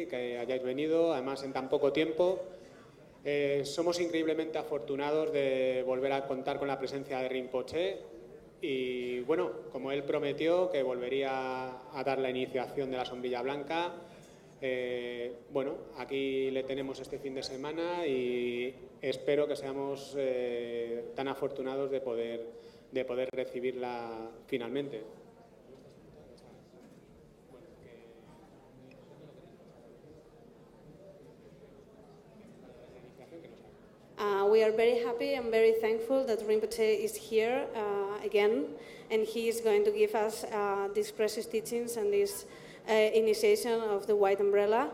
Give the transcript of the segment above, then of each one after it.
que hayáis venido, además en tan poco tiempo. Somos increíblemente afortunados de volver a contar con la presencia de Rinpoche y, bueno, como él prometió que volvería a dar la iniciación de la sombrilla blanca, bueno, aquí le tenemos este fin de semana y espero que seamos tan afortunados de poder recibirla finalmente. We are very happy and very thankful that Rinpoche is here again, and he is going to give us these precious teachings and this initiation of the white umbrella.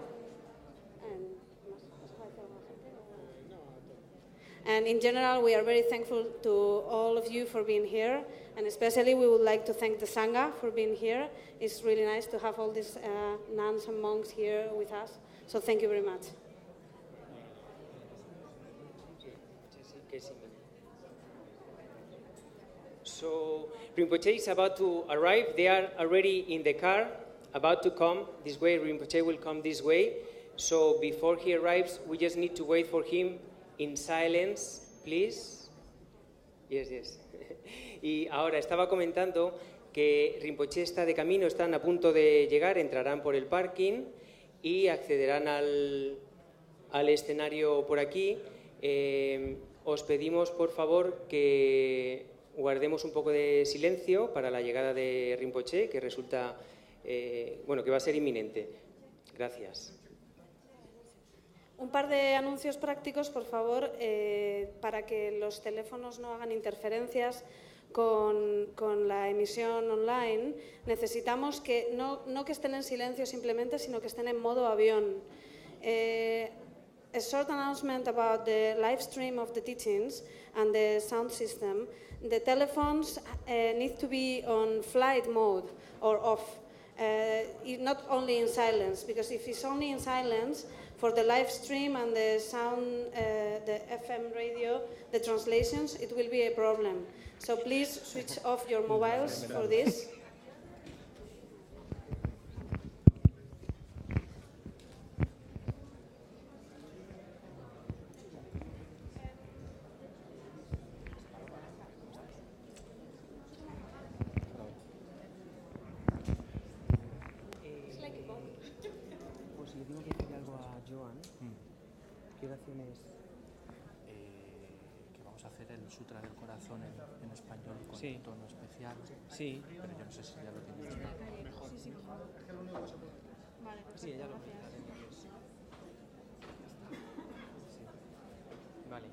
And in general, we are very thankful to all of you for being here, and especially we would like to thank the Sangha for being here. It's really nice to have all these nuns and monks here with us, so thank you very much. So Rinpoche is about to arrive. They are already in the car, about to come this way. Rinpoche will come this way. So before he arrives, we just need to wait for him in silence, please. Yes, yes. Y ahora estaba comentando que Rinpoche está de camino, están a punto de llegar, entrarán por el parking y accederán al escenario por aquí. Os pedimos, por favor, que guardemos un poco de silencio para la llegada de Rinpoche, que resulta, que va a ser inminente. Gracias. Un par de anuncios prácticos, por favor, para que los teléfonos no hagan interferencias con la emisión online. Necesitamos que no que estén en silencio simplemente, sino que estén en modo avión. A short announcement about the live stream of the teachings and the sound system. The telephones need to be on flight mode or off, not only in silence, because if it's only in silence, for the live stream and the sound, the FM radio, the translations, it will be a problem. So please switch off your mobiles for this. ¿Qué oraciones? Que vamos a hacer el Sutra del Corazón en español con un tono especial. Sí. Pero yo no sé si ya lo tenéis. Mejor. Vale, sí, ya lo tenemos. Vale.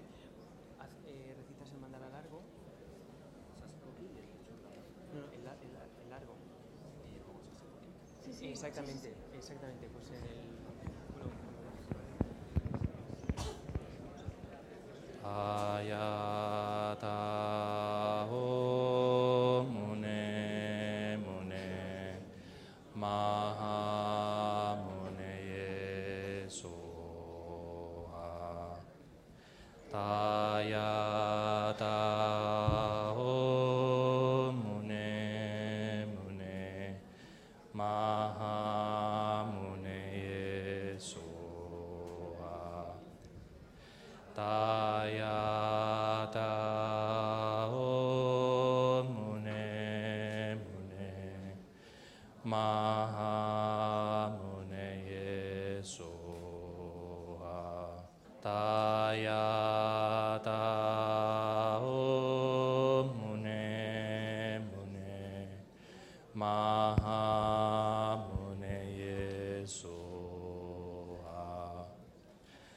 ¿Recitas el mandala largo? No, el largo. Sí. Exactamente. Pues el... Ayata Om Mune Maha Mune Soha Tayata Om Mune Maha Mune Soha Tayata Om Mune Maha Mune Soha Tayata Om Mune Maha Mune Soha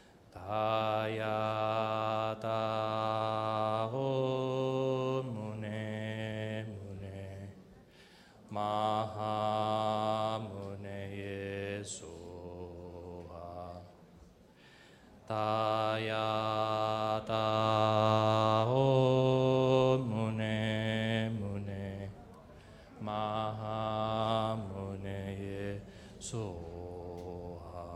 Tayata Om Mune Maha Mune Soha Tayata Om Mune Maha Mune Soha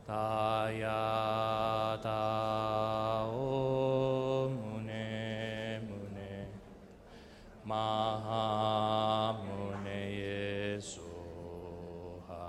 Tayata Om Mune Maha Mune Soha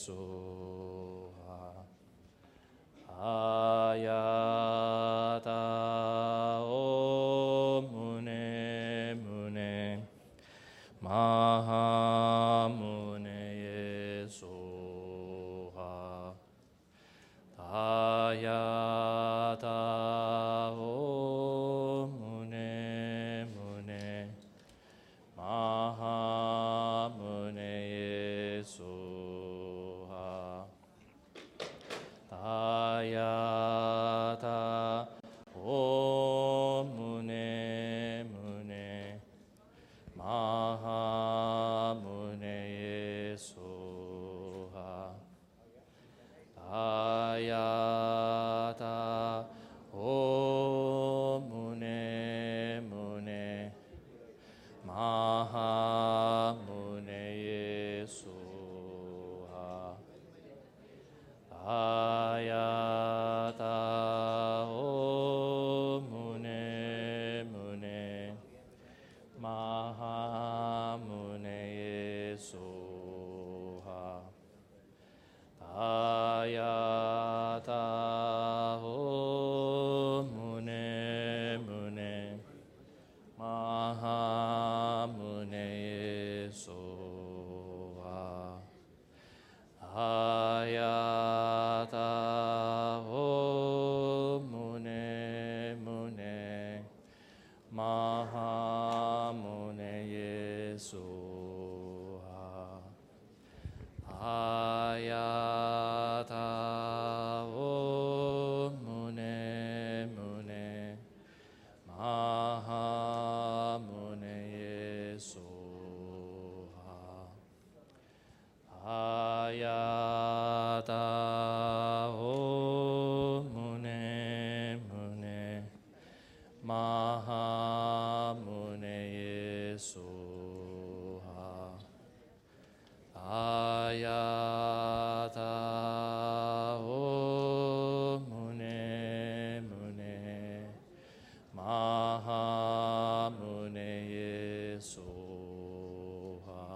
soha. Ayata Om Muni Muni Maha Muni soha. Ayata Om Muni Muni Maha Muni soha. Ayata Om Muni Muni Maha Muni soha. Ayata Om Muni Muni Maha Muni soha. Ayata Om Muni Muni Maha Muni soha. Ayata Om Muni Muni Maha Muni soha. Ayata Om Muni Muni Maha Muni soha. Ayata Om Muni Muni Maha Muni soha. Ayata Om Muni Muni Maha Muni soha. Ayata Om Muni Muni Maha Muni soha.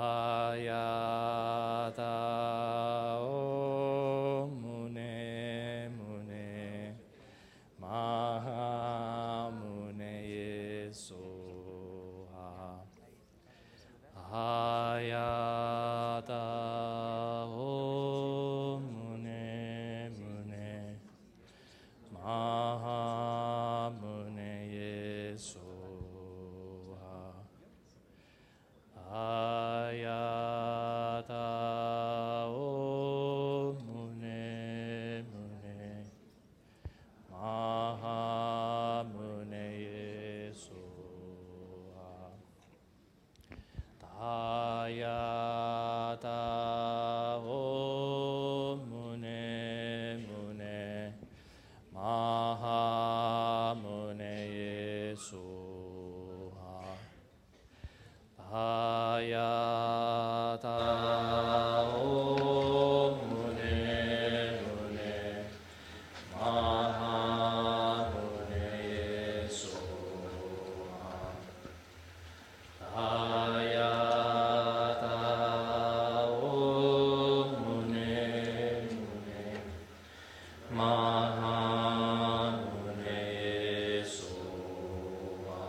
Ayata Om Muni Muni Maha Muni soha. Ayata Om Muni Muni Maha Muni soha. Ayata Om Muni Muni Maha Muni soha. Ayata Om Muni Muni Maha Muni soha. Ayata Om Muni Muni Maha Muni soha. Ayata Om Muni Muni Maha Muni soha.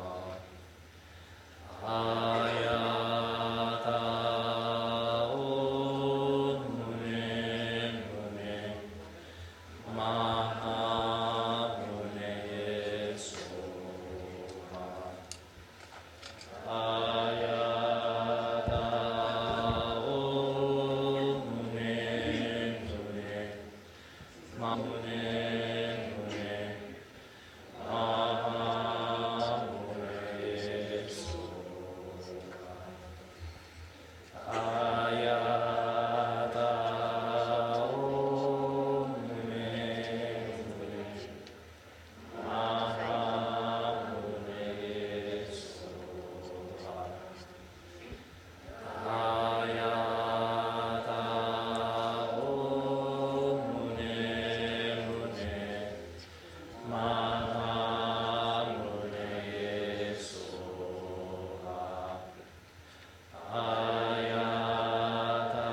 Ayata Om Muni Muni Maha Muni soha. Ayata Om Muni Muni Maha Muni Ayata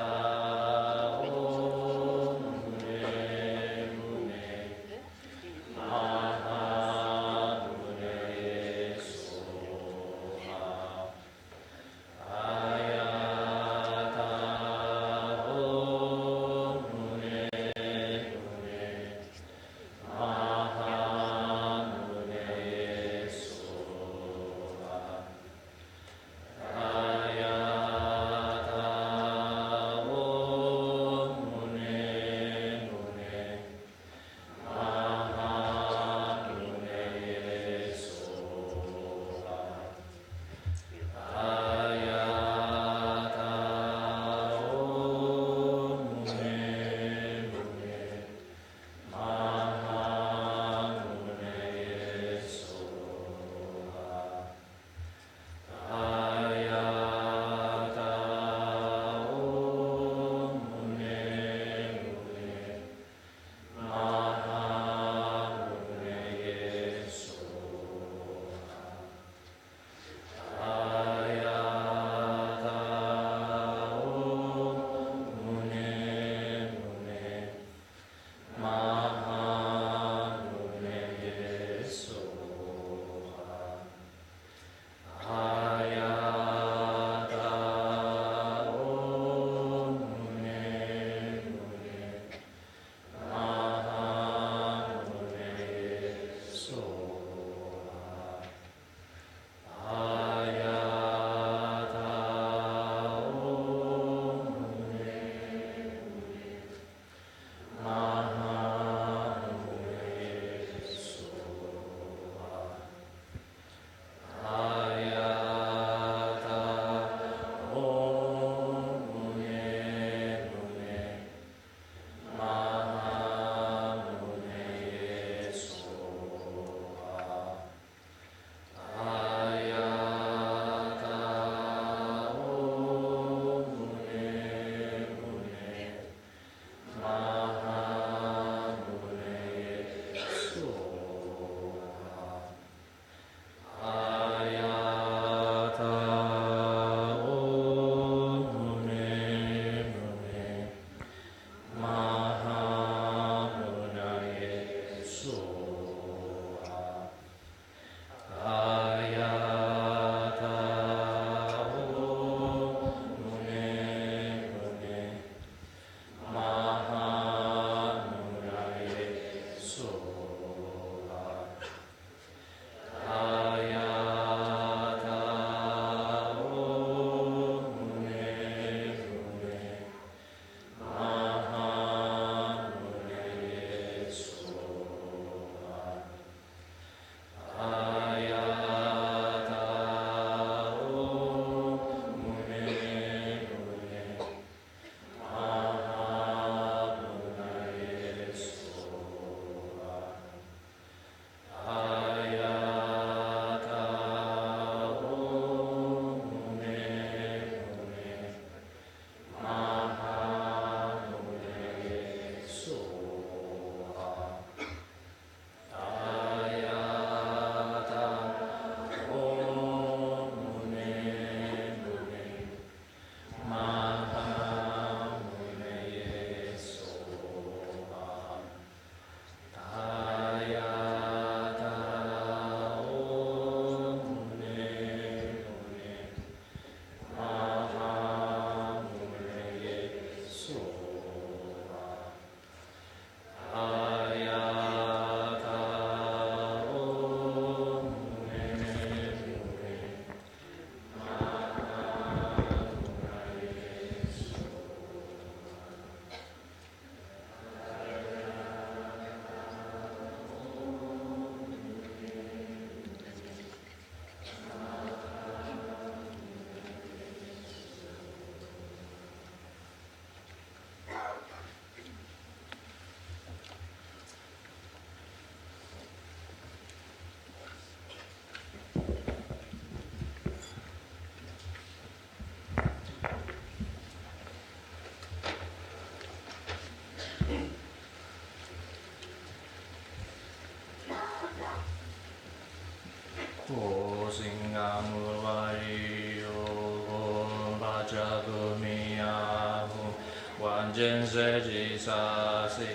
miyahu wanjen seji sasi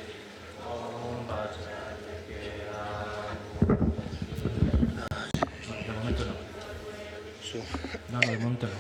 om bachari keyahu. De momento no. No, de momento no.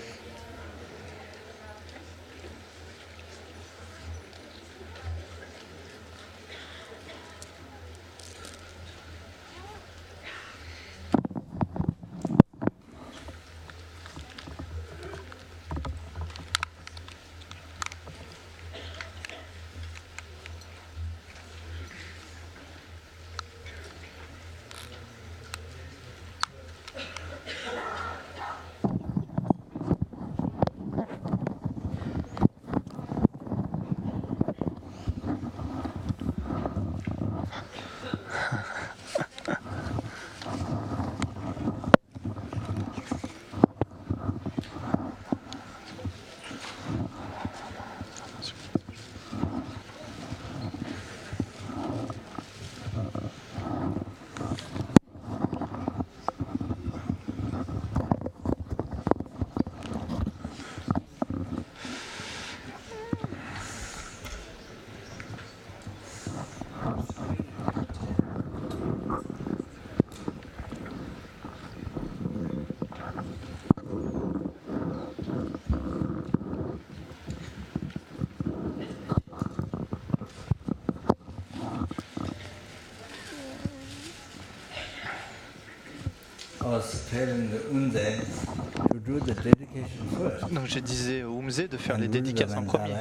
Donc je disais au Umze de faire les dédicaces en premier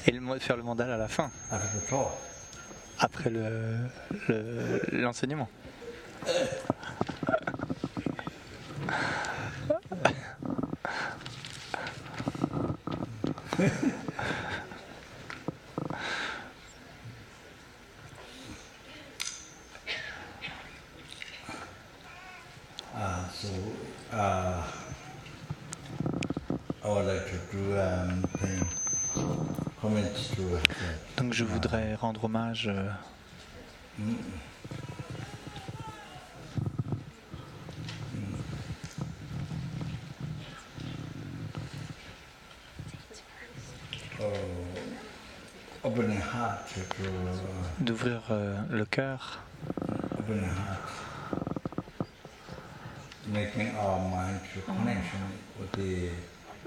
et de faire le mandala à la fin, après l'enseignement. Donc je voudrais rendre hommage d'ouvrir le cœur,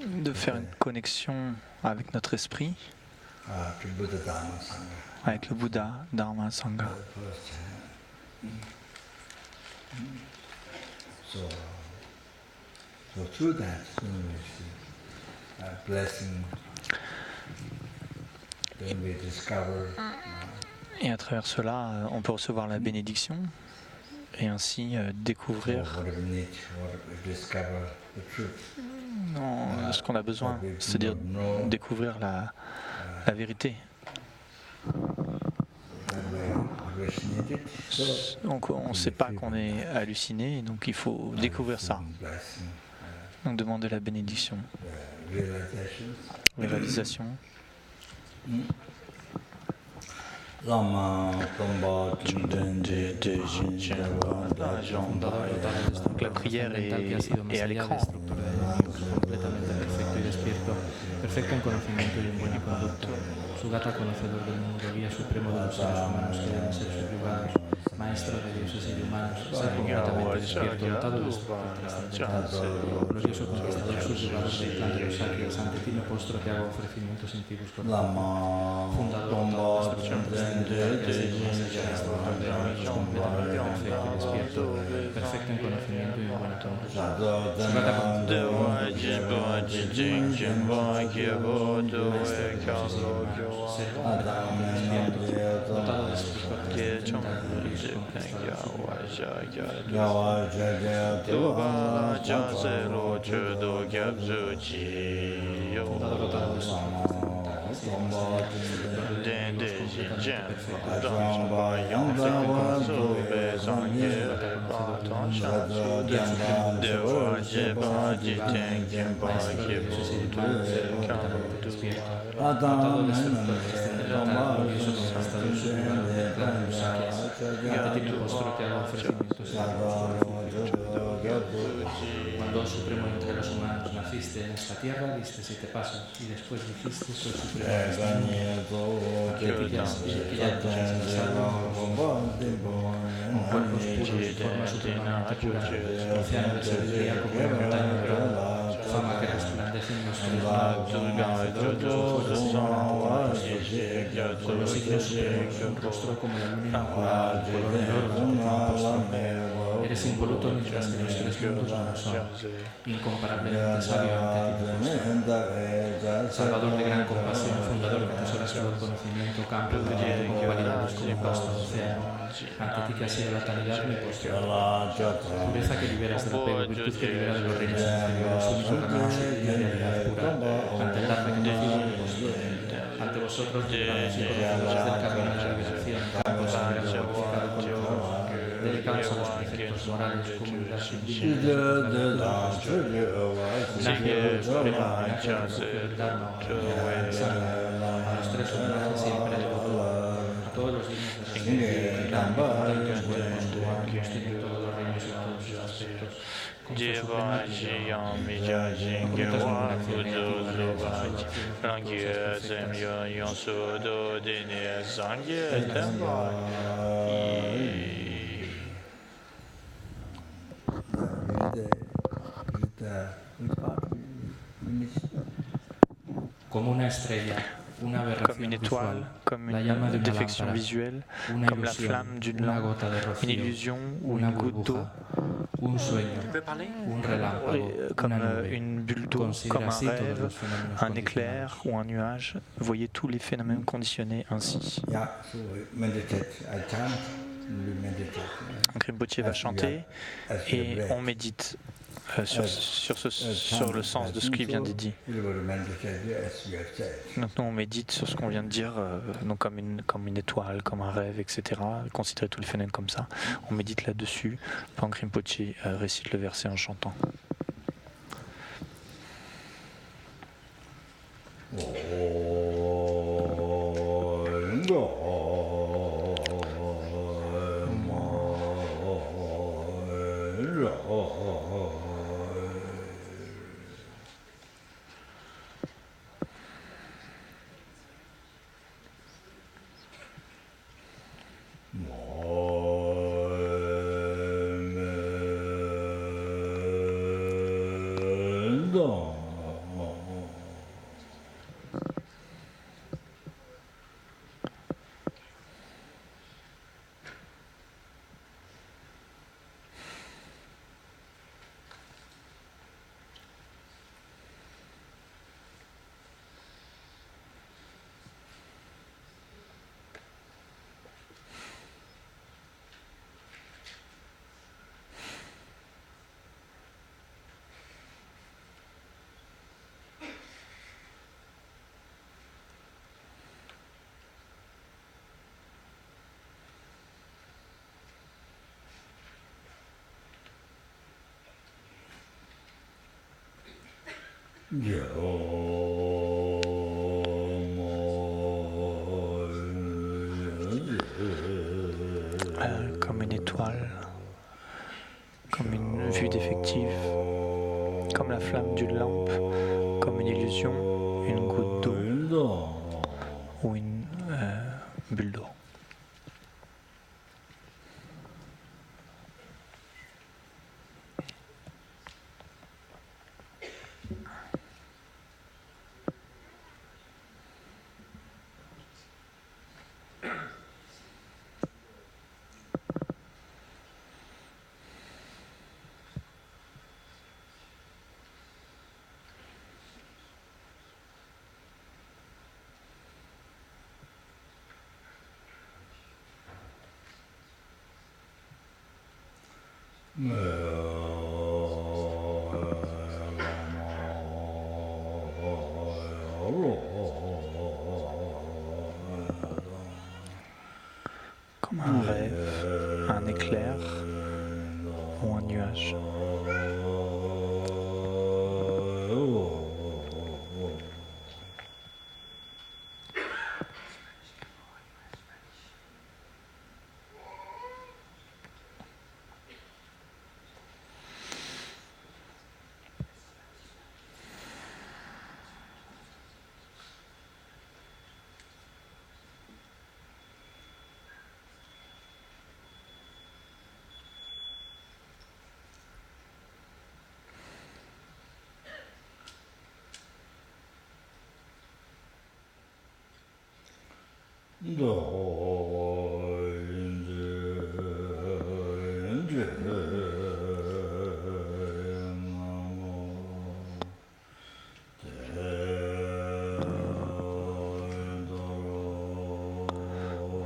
de faire une connexion avec notre esprit, avec le Bouddha, Dharma, Sangha. Et à travers cela, on peut recevoir la bénédiction et ainsi découvrir ce qu'on a besoin, c'est-à-dire découvrir la vérité. Donc on ne sait pas qu'on est halluciné, donc il faut découvrir ça. Donc demander la bénédiction, réalisation. Donc la prière est à l'écran. Perfecto en conocimiento y en buena conducta, su gata conocedor del mundo, guía supremo de los seres humanos que deben ser subyugados, maestro de dioses y de humanos, ser completamente despierto, dotado de estructuras trascendentales, glorioso conquistador subyugador del clan de los saquios, ante ti me postro, te hago ofrecimientos antiguos por fundador de todas las personas completamente perfecto y despierto, perfecto en conocimiento y en buena conducta, su gata conocedor Cuando, oh Supremo entre los humanos, naciste en esta tierra, vistes y te pasas, y después dijiste, soy Supremo en este mundo. Atléticas que ya nos has pasado con cuerpos puros y forma supremamente pura, océano de sabiduría como una montaña dorada, fama que resplandece en nuestros lados, vencedor de su fuerza con los signos supremos, un rostro como la luna inmaculada, color de oro, eres impoluto mientras que los tres mundos no lo son, incomparablemente sabio ante ti tu Salvador de gran compasión, fundador de tesoros del conocimiento, campo de con cualidades como un vasto océano. Ante ti que ha sido la calidad mi postura. Pureza que liberas del apego, virtud que libera de los reinos inferiores, único camino sutil de realidad pura. Ante el dharma que te pide mi postura. Ante vosotros, liberados y conocedores del camino de la liberación, campos sagrados purificado con el amor, dedicados a los preceptos morales, comunidad indígena, un ángel supremo, un ángel refugio del dharma, a los tres homenajes siempre de a todos los dignos de respeto, tantos buenos humanos, tienen todos los reinos y todos sus aspectos. Jiva Jiyam Mija Jingewa Buddha Luvaj Rangye Zemyo Yonsu Do Dine Zangye Tenwa Como una estrella, una comme une étoile, comme une défection visuelle, comme la flamme d'une lampe, une illusion ou une goutte d'eau, comme une bulle d'eau, comme un rêve, un éclair ou un nuage. Voyez tous les phénomènes conditionnés ainsi. Rinpoche va chanter et on médite sur le sens de ce qu'il vient de dire. Donc nous on médite sur ce qu'on vient de dire, donc comme une étoile, comme un rêve, etc. Considérer tous les phénomènes comme ça. On médite là-dessus pendant que Rinpoche récite le verset en chantant. Comme une étoile, comme une vue défective, comme la flamme d'une lampe, comme une illusion, une goutte d'eau ou une bulle d'eau. Comme un rêve, un éclair ou un nuage.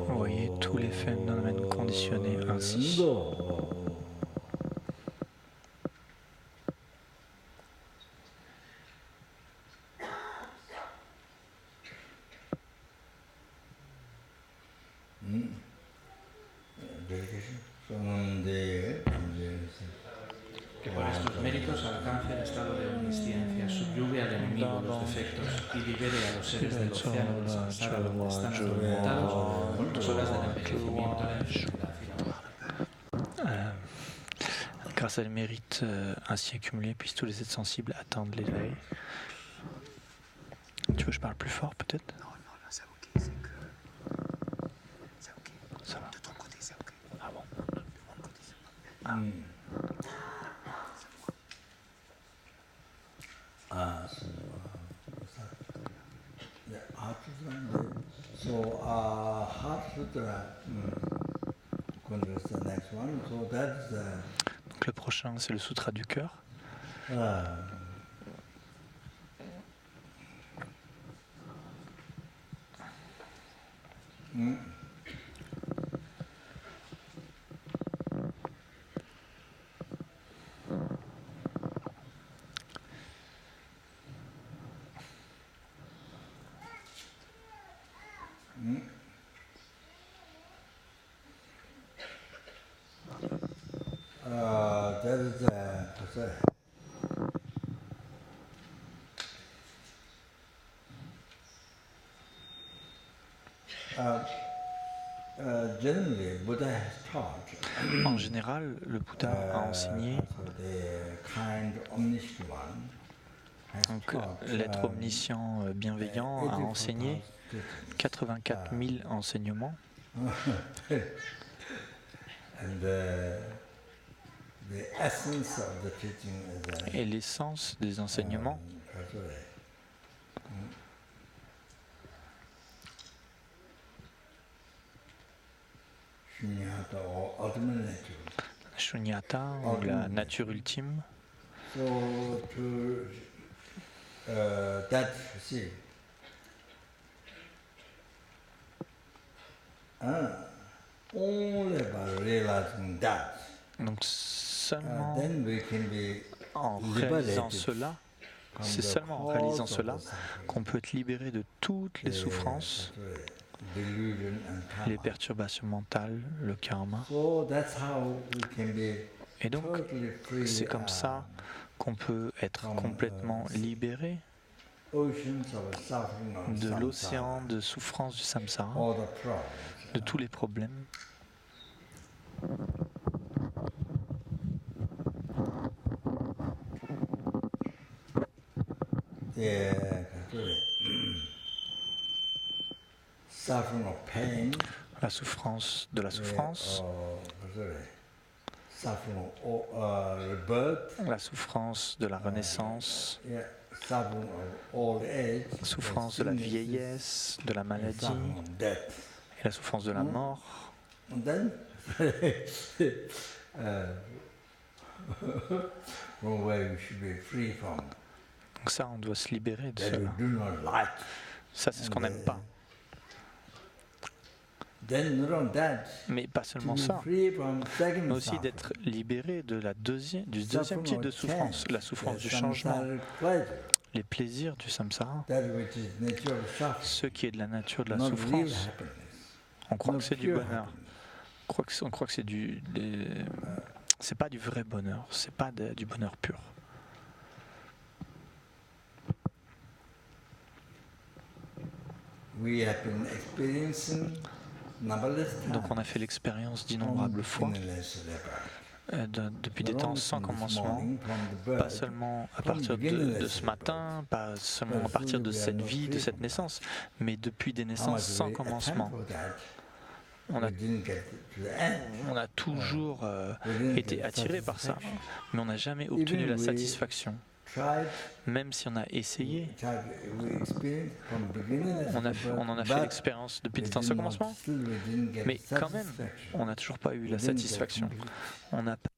Voyez tous les phénomènes conditionnés ainsi. Que por estos méritos alcance el estado de omnisciencia, subyugue al enemigo los defectos y libere a los seres del océano del samsara donde están atormentados por las olas del envejecimiento, la enfermedad y la muerte. Grâce à les mérites ainsi accumulés, puissent tous les êtres sensibles atteindre l'éveil. Tu veux que je parle plus fort peut-être? Non, c'est ok, c'est que... C'est ok. Ça va. De ton côté, c'est ok. Ah bon? De mon côté, c'est pas ok. So Heart Sutra, the next one. So that's Donc le prochain, c'est le Sutra du cœur. That is generally, Buddha has taught. En général, le Bouddha a enseigné, donc l'être omniscient bienveillant a enseigné 84 000 enseignements. Et l'essence des enseignements Shunyata, ou la nature ultime. Only by realizing that, donc seulement then we can be en réalisant cela, c'est seulement en réalisant cela qu'on peut être libéré de toutes les souffrances, les perturbations mentales, le karma. Et donc, c'est comme ça qu'on peut être complètement libéré de l'océan de souffrance du samsara, de tous les problèmes. La souffrance de la souffrance, la souffrance de la renaissance, la souffrance de la vieillesse, de la maladie, et la souffrance de la mort. Donc ça, on doit se libérer de cela. Ça, c'est ce qu'on n'aime pas. Mais pas seulement ça, mais aussi d'être libéré de du deuxième type de souffrance, la souffrance du changement, les plaisirs du samsara, ce qui est de la nature de la souffrance. On croit que c'est du bonheur. On croit que c'est c'est pas du vrai bonheur, c'est pas du bonheur pur. Donc on a fait l'expérience d'innombrables fois, depuis des temps sans commencement, pas seulement à partir de ce matin, pas seulement à partir de cette vie, de cette naissance, mais depuis des naissances sans commencement. On a toujours été attiré par ça, mais on n'a jamais obtenu la satisfaction. Même si on a essayé, on en a fait l'expérience depuis le temps au commencement, mais quand même, on n'a toujours pas eu la satisfaction. On n'a pas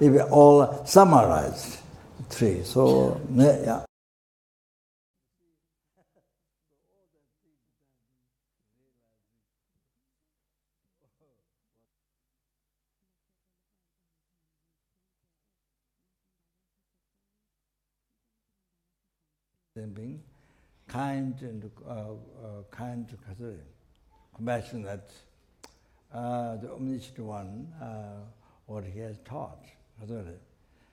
if all summarized three. So yeah. Being kind and kind to compassionate, the omniscient one, what he has taught,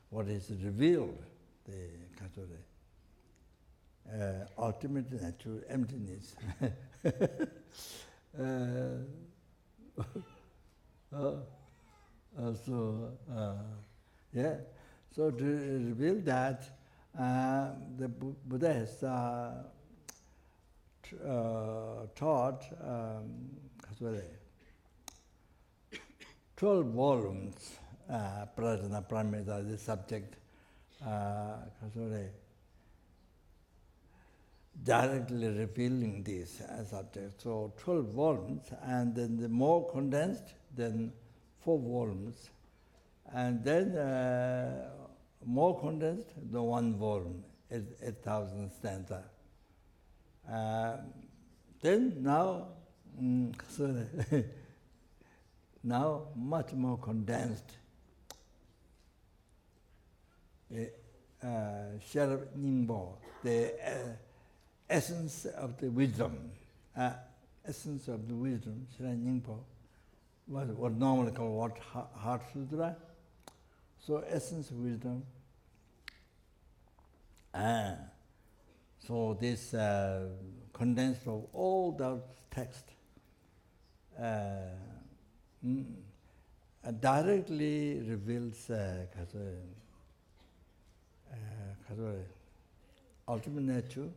what is revealed, the ultimate natural emptiness. Yeah. So to reveal that, the Buddha has taught 12 volumes, Prajna Paramita, the subject, directly revealing this subject. So 12 volumes, and then the more condensed, then 4 volumes, and then more condensed, the 1 volume, 8,000 stanza. Then now, now much more condensed. Sharp Nimbo, the essence of the wisdom, essence of the wisdom, Sharp Nimbo, what normally called Heart Sutra. So essence of wisdom. So this condensed of all those texts directly reveals ultimate nature,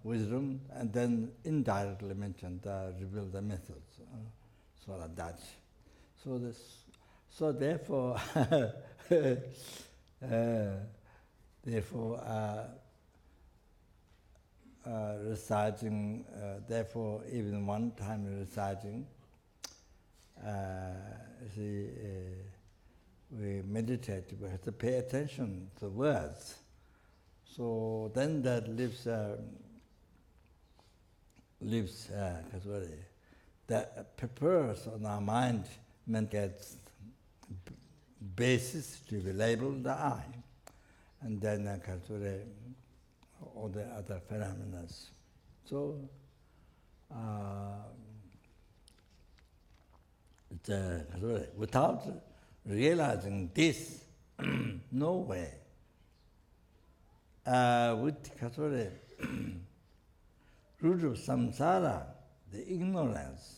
wisdom, and then indirectly mentioned reveal the methods. So like that. So therefore, reciting. Therefore, even one time reciting, we meditate. We have to pay attention to the words. So then that that prepares on our mind and gets basis to be labeled the I, and then all the other phenomena. So without realizing this, no way. With root of samsara, the ignorance,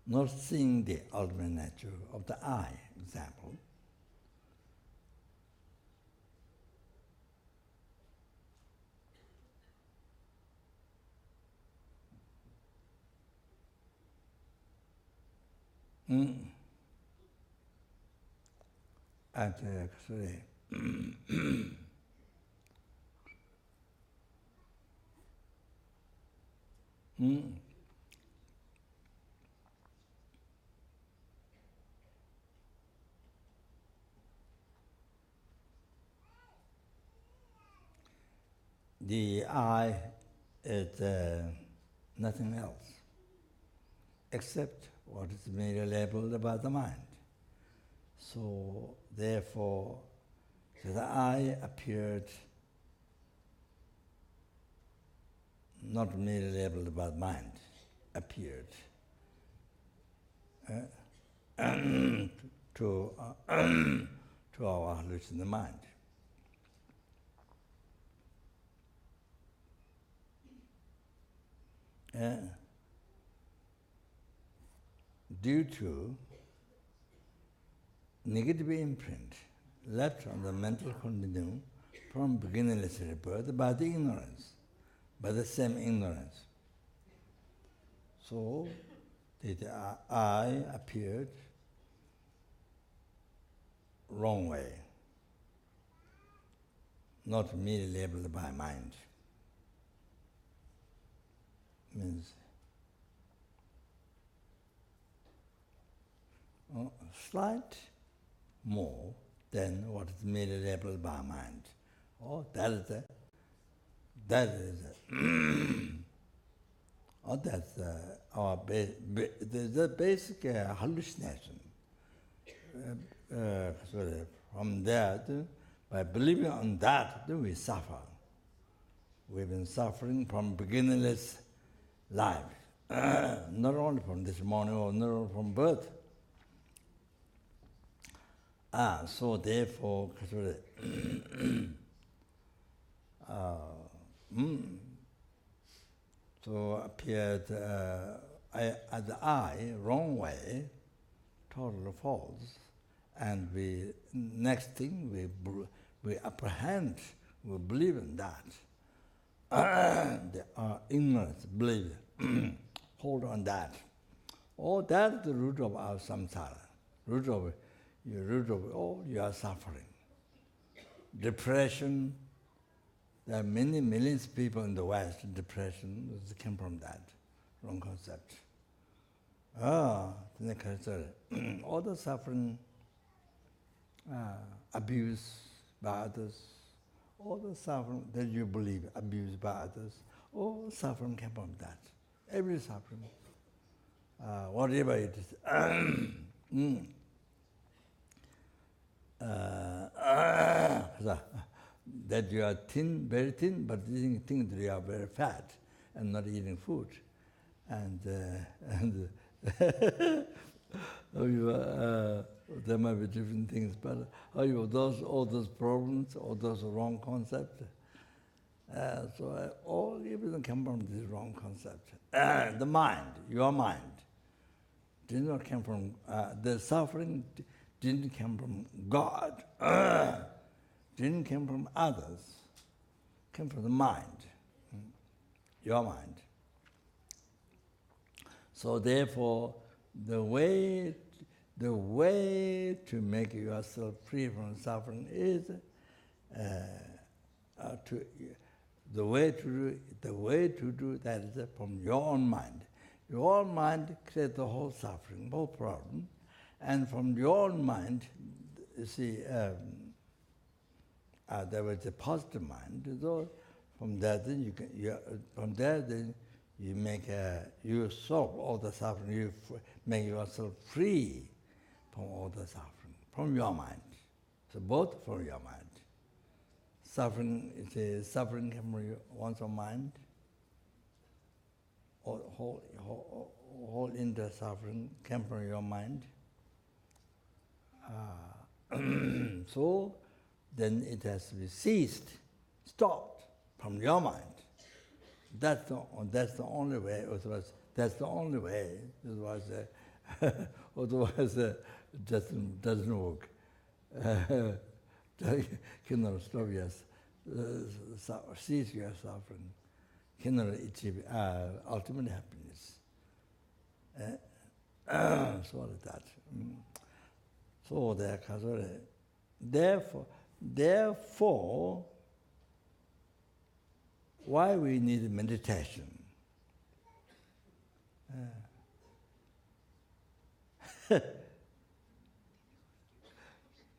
not seeing the ultimate nature of the I, example. The I is nothing else except what is merely labeled by the mind. So therefore, the I appeared not merely labeled by the mind, appeared to our hallucinating mind. Due to negative imprint left on the mental continuum from beginningless rebirth by the ignorance, by the same ignorance. So the I appeared wrong way, not merely labeled by mind. Means slight more than what is merely labeled by mind. Oh, that's our the basic hallucination. From that, by believing on that, we suffer. We've been suffering from beginningless life, not only from this morning or not only from birth. So therefore, so appeared at the I, wrong way, total false, and next thing we apprehend, we believe in that. The ignorance, believe, hold on that. Oh, that's the root of our samsara, root of all your suffering. Depression, there are many millions of people in the West, depression came from that, wrong concept. All the suffering, abuse by others, all the suffering that you believe, abused by others, all suffering came from that. Every suffering, whatever it is. that you are thin, very thin, but you think that you are very fat and not eating food. And there might be different things, but all those problems, all those wrong concepts. So all everything come from this wrong concept. The mind, your mind, did not come from, the suffering didn't come from God, didn't come from others, came from the mind, your mind. So therefore, the way to make yourself free from suffering is the way to do that is from your own mind. Your own mind creates the whole suffering, whole problem, and from your own mind, you see, there was a positive mind. So from that, then you solve all the suffering. You make yourself free from all the suffering from your mind. So both from your mind. Suffering came from one's own mind. Whole inner suffering came from your mind. So then it has to be ceased, stopped from your mind. That's the only way. That's the only way. Otherwise, it doesn't work. Cannot stop cease your suffering. Cannot achieve ultimate happiness. So like that. So therefore, why we need meditation?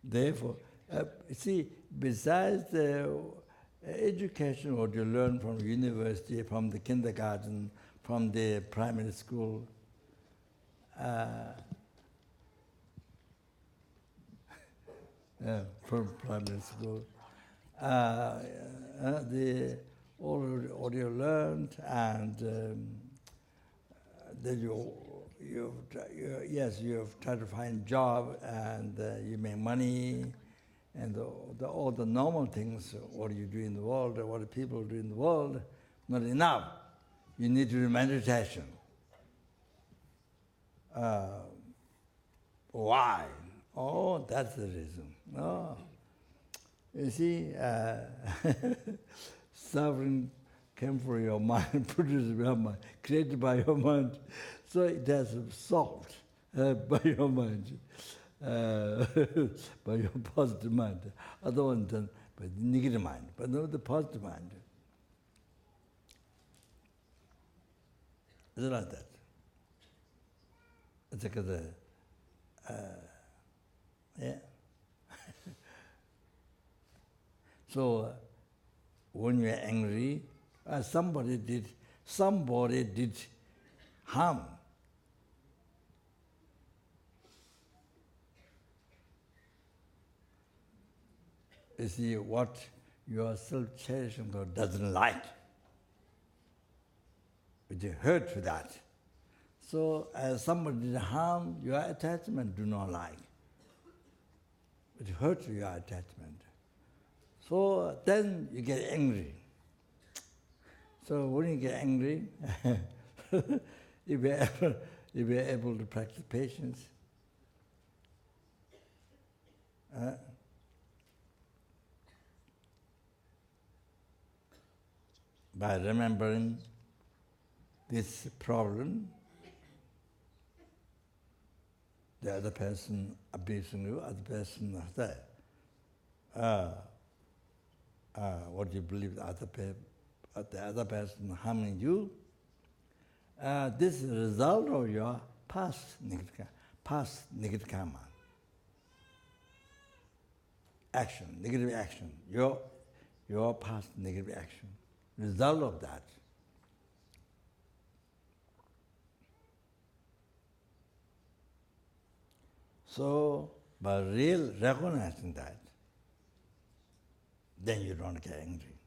Therefore, see, besides the education what you learn from university, from the kindergarten, from the primary school, from primary school, all you learned, and then you've tried to find a job, and you make money, and all the normal things, what you do in the world, what the people do in the world, not enough. You need to do meditation. Why? Oh, that's the reason. Oh. You see, suffering came from your mind, produced by your mind, created by your mind. So it has solved by your mind, by your positive mind. Other one done by the negative mind, but not the positive mind. Is it like that? It's like yeah. So when you're angry, somebody did harm. You see, what your self-cherishing God doesn't like, it hurt for that. So as somebody did harm, your attachment do not like. It hurts your attachment. So then you get angry. So when you get angry, you'll be able to practice patience. By remembering this problem, the other person abusing you, other person there. What you believe the other person harming you, this is a result of your past negative karma. Action, negative action, your past negative action, result of that. So By real recognizing that, then you don't get angry.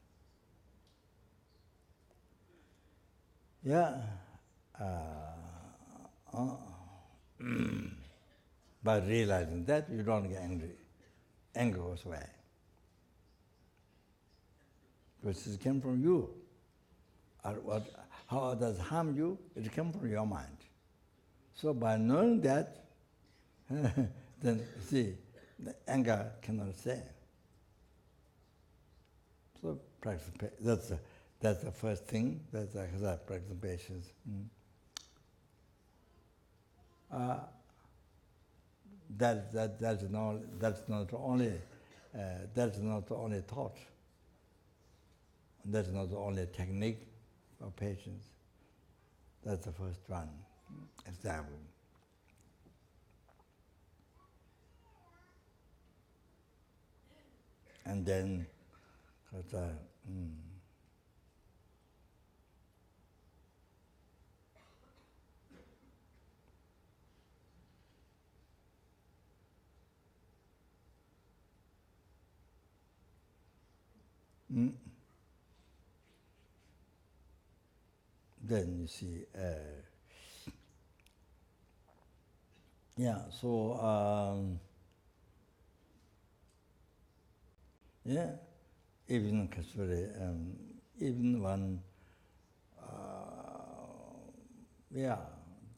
Yeah. By realizing that, you don't get angry. Anger goes away. Because it came from you. How others harm you, it came from your mind. So by knowing that, then see, the anger cannot stay. So practice, that's the first thing, that's practice patience. That's not only thought. That's not the only technique of patience. That's the first one. Example. And then, then you see, even one,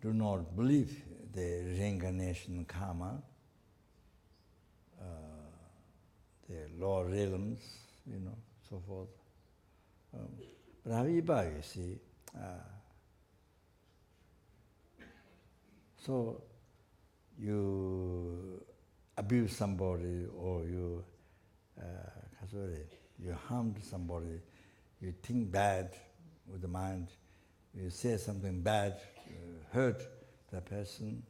do not believe the reincarnation karma, the lower realms, so forth. But however, you see, so you abuse somebody or you harmed somebody, you think bad with the mind, you say something bad, you hurt the person,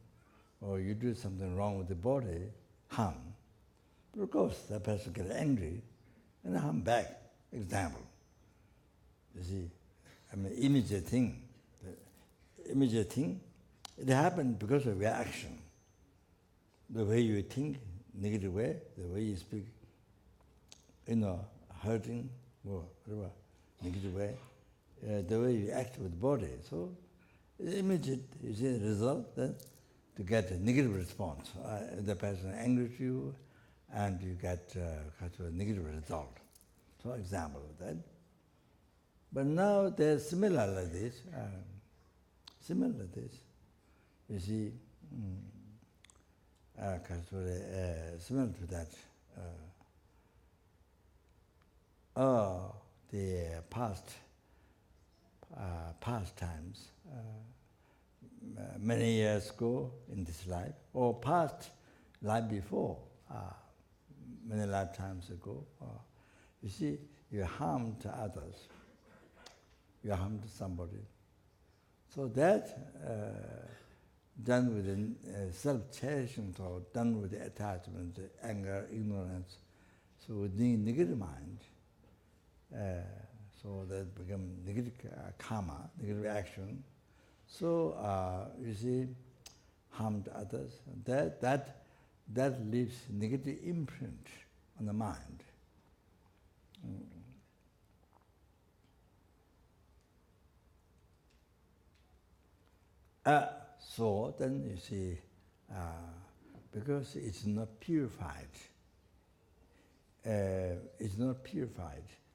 or you do something wrong with the body, harm. But of course, that person gets angry and harm back. Example. You see, immediate thing. The immediate thing, it happened because of your action. The way you think, negative way, the way you speak, hurting, or whatever, negative way, the way you act with the body. So, immediate, you see the result, then to get a negative response. The person is angry to you, and you get a negative result. So, example of that. But now there's similar like this. You see, similar to that. The past times, many years ago in this life, or past life before, many lifetimes ago, you see, you harmed others, you harmed somebody. So that, done with self-cherishing thought, done with attachment, anger, ignorance, so with the negative mind, so that become negative karma, negative action. So you see, harmed others. That leaves negative imprint on the mind. So then you see, because it's not purified,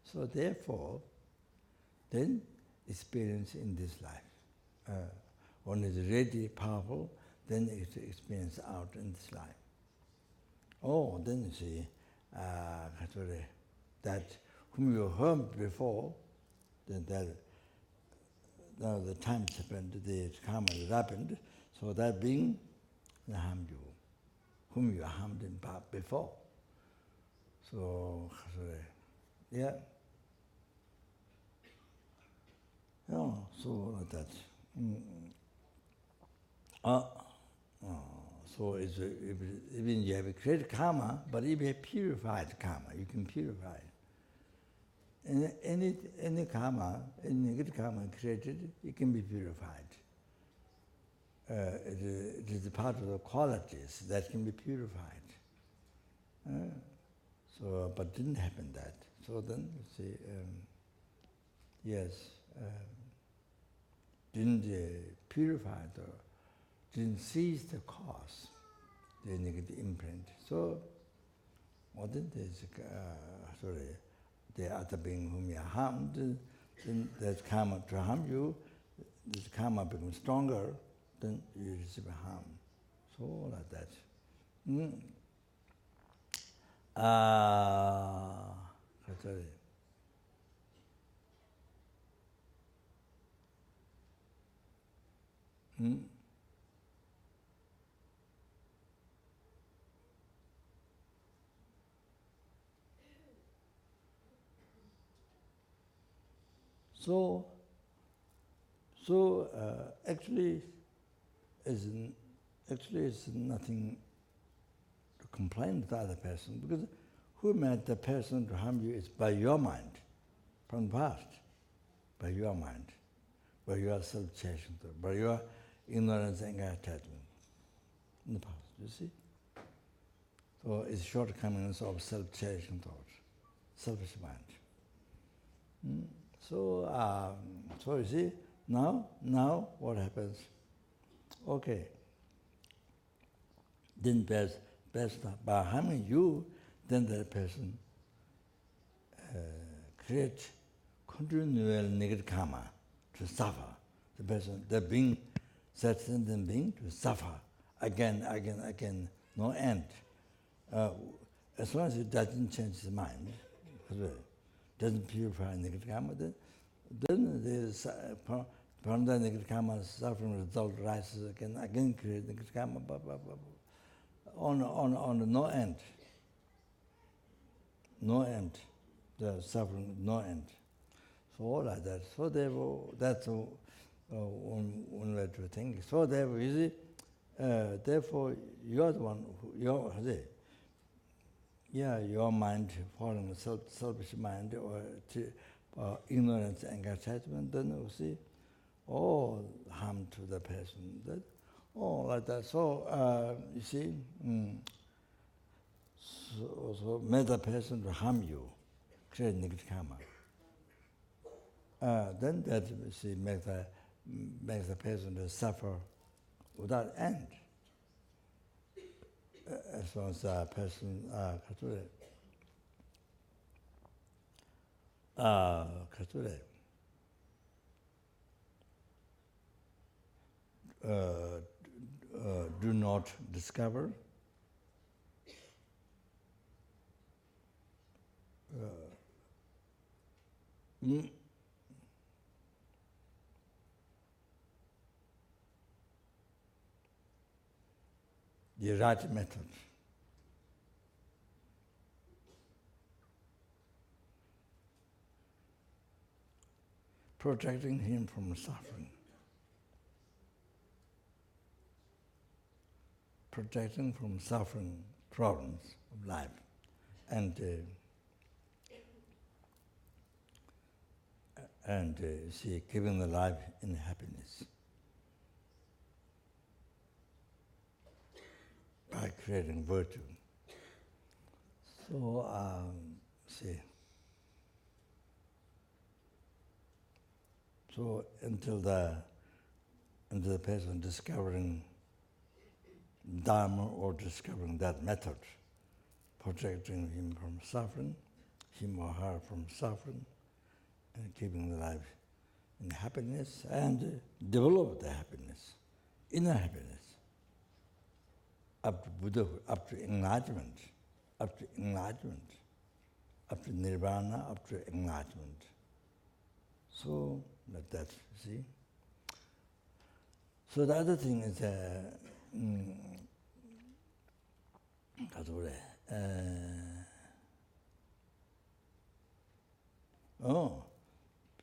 so therefore, then experience in this life. When it's really powerful, then it's experience out in this life. Oh, then you see, that whom you harmed before, then that now the time happened, the karma happened, so that being harmed you, whom you harmed in before. So, yeah. So like that. So it's even you have a created karma, but if you have purified karma, you can purify. Any karma, any negative karma created, it can be purified. It is part of the qualities that can be purified. So, but didn't happen that. So then, you see, yes, didn't purify didn't seize the cause, the negative imprint. So, what did this, the other being whom you harmed, then that karma to harm you, this karma becomes stronger, then you receive harm. So, like that. Sorry. So actually, it's nothing to complain with the other person, because who made the person to harm you is by your mind, from the past, by your mind, by your self-chasing, by your ignorance and attachment in the past, you see? So it's shortcomings of self-chasing thought, selfish mind. So you see, now what happens? Okay. Then best by harming you, then that person creates continual negative karma to suffer. The person, the being, that sentient being, to suffer again, no end. As long as it doesn't change his mind, doesn't purify negative karma, then there's from the negative karma suffering result rises again create negative karma, on no end. No end. The suffering, no end. So all like that. So therefore, that's one way to think. So therefore, you see, therefore you're the one your mind following selfish mind or ignorance and attachment, then you see all harm to the person. Like that. So you see, so make the person to harm you, create negative karma. Then that you see makes the person to suffer without end. As long as the person do not discover the right method. Protecting him from suffering. Protecting from suffering problems of life. And see, giving the life in happiness. By creating virtue. So, see. So until the person discovering dharma or discovering that method, protecting him from suffering, him or her from suffering, and keeping the life in happiness, and develop the happiness, inner happiness, up to Buddhahood, up to enlightenment, up to nirvana, up to enlightenment. So, like that, see? So the other thing is,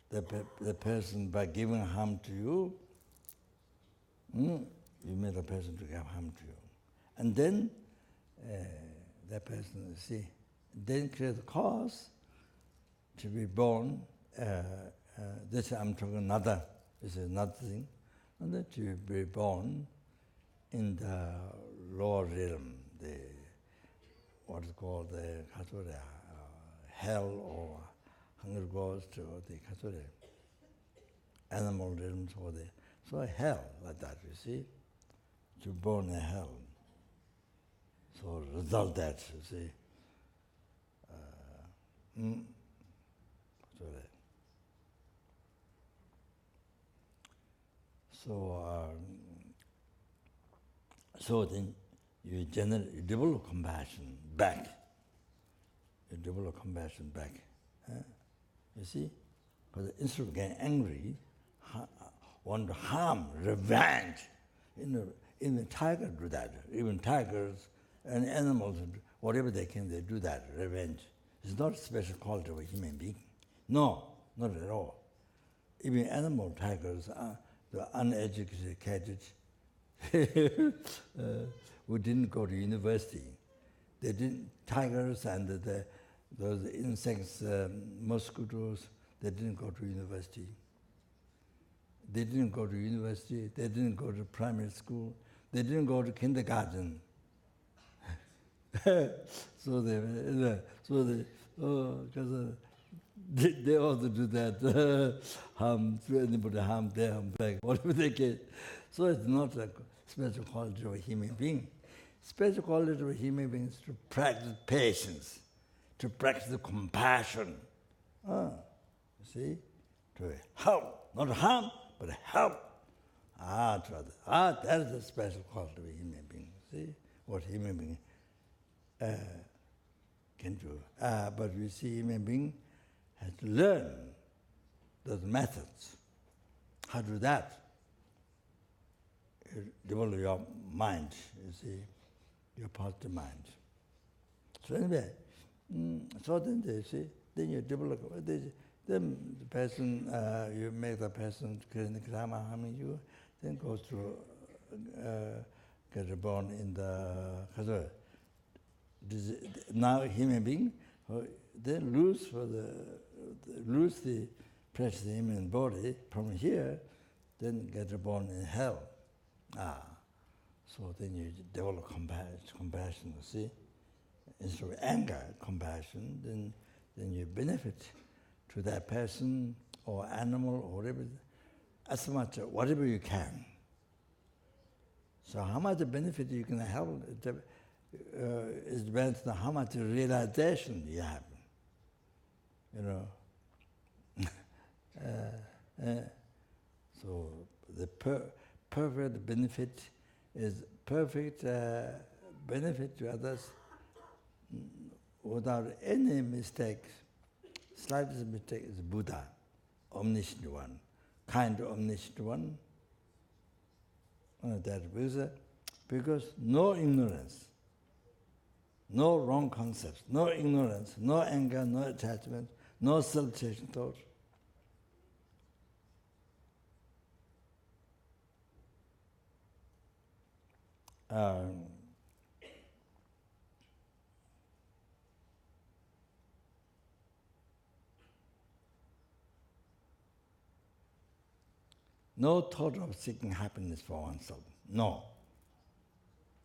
the person, by giving harm to you, you made the person to give harm to you. And then that person, see, then create the cause to be born. This I'm talking another, this is another thing, and that to be born in the lower realm, what is called the hell or hunger ghost or the animal realms or the hell like that, you see. You're born in hell. So result that, you see. So then you develop compassion back. You develop compassion back. You see? Because instead of getting angry, want to harm, revenge. Even tigers do that. Even tigers and animals, whatever they can, they do that, revenge. It's not a special quality of a human being. No, not at all. Even animal tigers, the uneducated, who didn't go to university. They didn't, tigers and those insects, mosquitoes, they didn't go to university. They didn't go to university, they didn't go to primary school, they didn't go to kindergarten. So they also do that, harm to anybody, harm them, harm back, whatever they get. So it's not a special quality of a human being. Special quality of a human being is to practice patience, to practice compassion. You see? To help, not harm, but help. That is a special quality of a human being. See? What human being can do. But we see human being has to learn those methods. How to do that? You develop your mind, you see, your positive mind. So anyway, so then they see, then you develop, then the person, you make the person karma harming you, then goes to get born in the now human being, then lose the precious human body from here, then get born in hell. So then you develop compassion, you see. Instead of anger, compassion, then you benefit to that person or animal or whatever, as much, whatever you can. So how much benefit you can help is depends on how much realization you have. So the perfect benefit is perfect benefit to others without any mistake. Slightest mistake is Buddha, omniscient one, kind omniscient one. Because no ignorance, no wrong concepts, no ignorance, no anger, no attachment, no self-chasing thought. No thought of seeking happiness for oneself. No.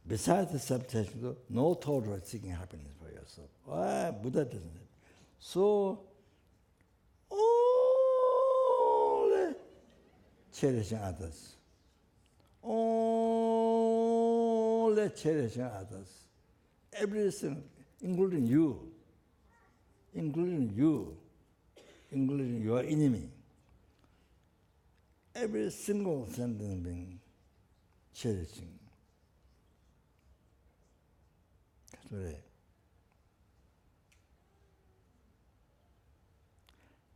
Besides the self-chasing, no thought of seeking happiness for yourself. Buddha doesn't. So, only cherishing others. Only cherishing others. Everything, including you, including your enemy. Every single sentient being cherishing. That's right.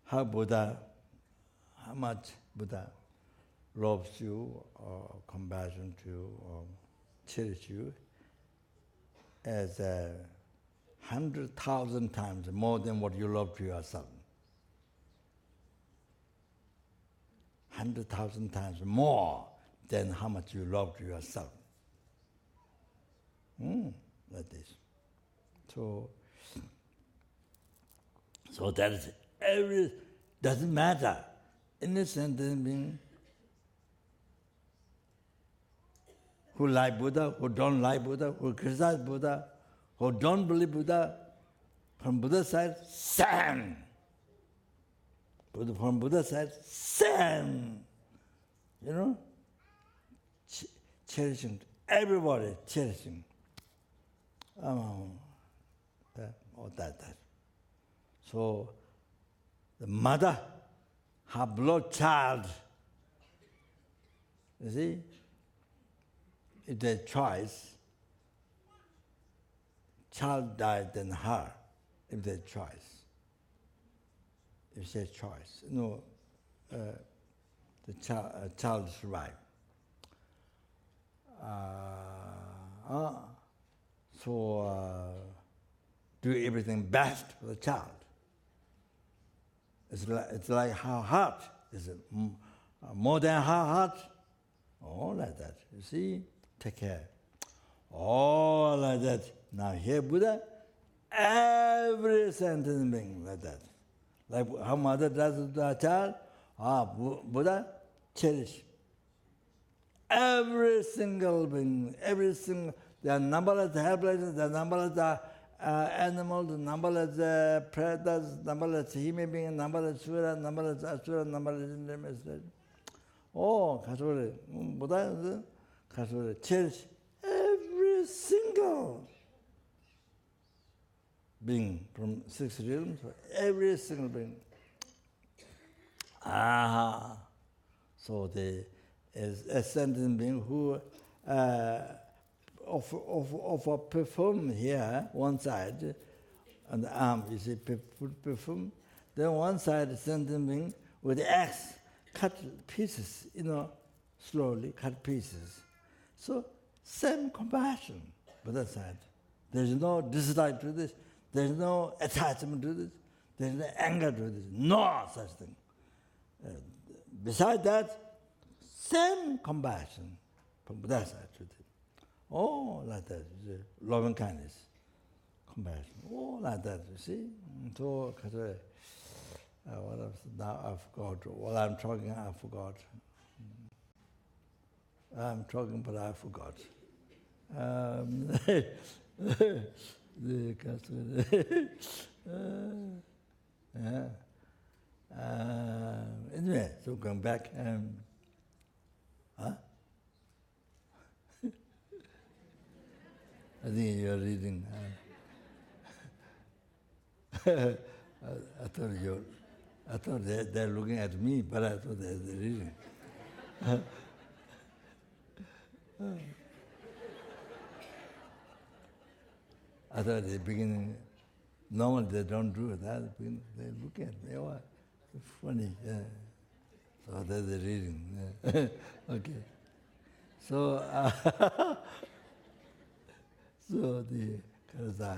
How much Buddha loves you or compassion to you or cherish you as 100,000 times more than what you love to yourself. 100,000 times more than how much you love to yourself. Like this. So that is doesn't matter. Innocent being who like Buddha, who don't like Buddha, who criticize Buddha, who don't believe Buddha, from Buddha's side, same. From Buddha's side, same. You know? Cherishing, everybody cherishing. That. So, the mother, her blood child, you see, if there's choice, child died than her, if there's choice. If there's choice, the child survived. So do everything best for the child. It's like her heart. Is it more than her heart? All like that. You see? Take care. All like that. Now here Buddha, every sentence being like that. Like how mother does to her child, Buddha cherish. Every single being, there are numberless helpless, there are numberless animals, numberless predators, numberless human beings, numberless sura, numberless asura, numberless intermediaries. Buddha cherish every single being from 6 realms, every single being. So the ascended being who of perfume here, one side, on the arm, you see perfume. Then one side ascended being with the axe, cut pieces, slowly cut pieces. So same compassion, but that side. There's no dislike to this. There's no attachment to this. There's no anger to this. No such thing. Besides that, same compassion from that side to this. Like that. Loving kindness, compassion. Like that, you see. So, what else? Now I forgot. What I'm talking, I forgot. I'm talking, but I forgot. Anyway, so going back. I think you're reading. I thought they're looking at me, but I thought they're reading. I thought at the beginning, normally they don't do that. They look at me. Oh, it's funny. Yeah. So they're reading. Yeah. Okay. So, so the Karasa.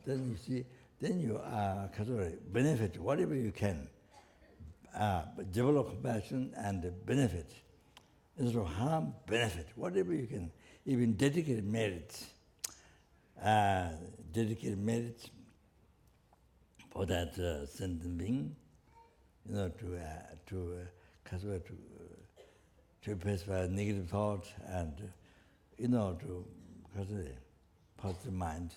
Then you see, then you benefit whatever you can. Develop compassion and benefit. Instead of harm, benefit, whatever you can. Even dedicated merits. For that sentient being, to pacify negative thought and, to positive mind.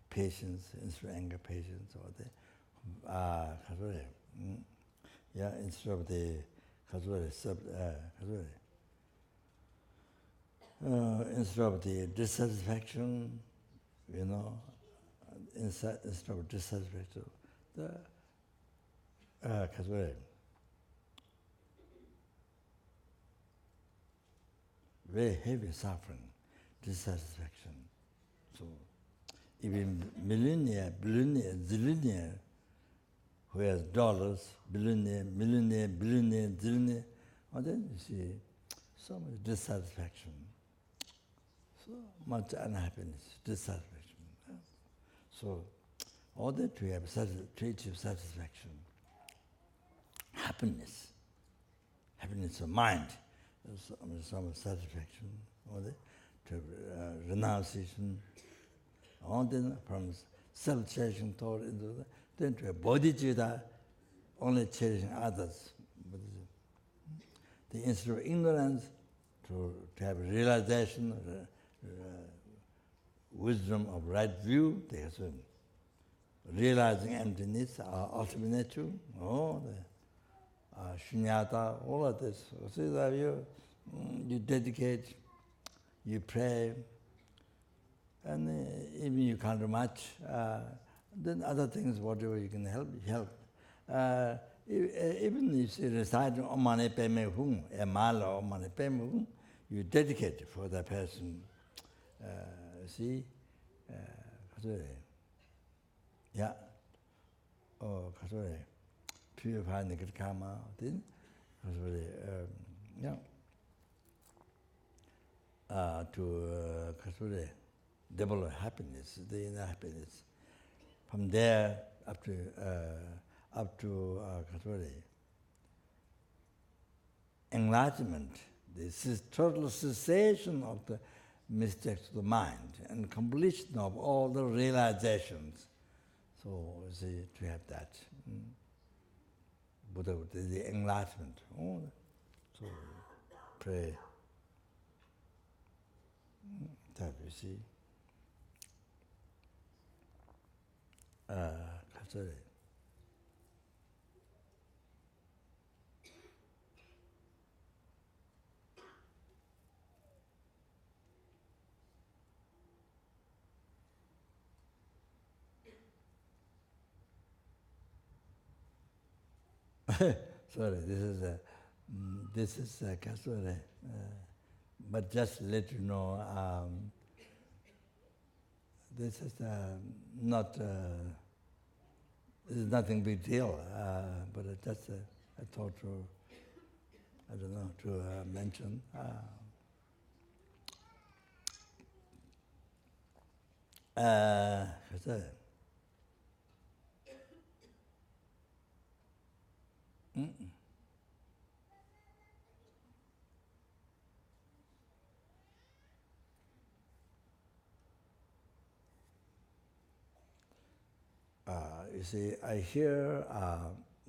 Patience, instead of anger, patience, or instead of the instead of the dissatisfaction, instead of dissatisfaction, the very heavy suffering, dissatisfaction. So even millionaire, billionaire, zillionaire, who has dollars, billionaire, zillionaire, then you see so much dissatisfaction, so much unhappiness, dissatisfaction. So all that we have to achieve satisfaction, happiness of mind, some satisfaction, all that, to renunciation, all that from self-cherishing thought into then to a bodhichitta, only cherishing others. instead of ignorance, to have realization, wisdom of right view, there's realizing emptiness, ultimate nature, shunyata, all of this. So that you dedicate, you pray, and even you can't do much, then other things, whatever you can help. Even if you recite Om Mani Padme Hum, a mala Om Mani Padme Hum, you dedicate for that person. See? Yeah. Oh, purify negative karma. Yeah. To develop happiness, the inner happiness. From there up to enlightenment, this is total cessation of the mistakes of the mind and completion of all the realizations. So, see, to have that. Buddha, the enlightenment. So, pray. That you see. Sorry, this is Kasure. But just let you know, this is not, this is nothing big deal, but it just I thought to, I don't know, to mention. You see, I hear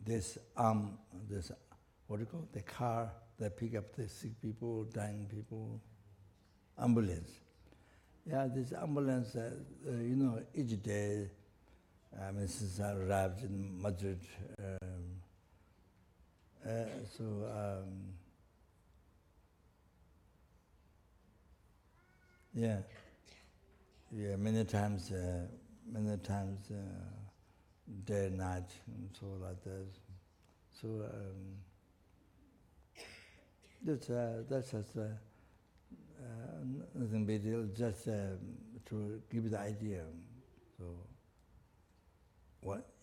this, what do you call it? The car that pick up the sick people, dying people, ambulance. Yeah, this ambulance, each day, since I arrived in Madrid, many times, day and night, and so like that. So that's just nothing big deal, just to give you the idea. So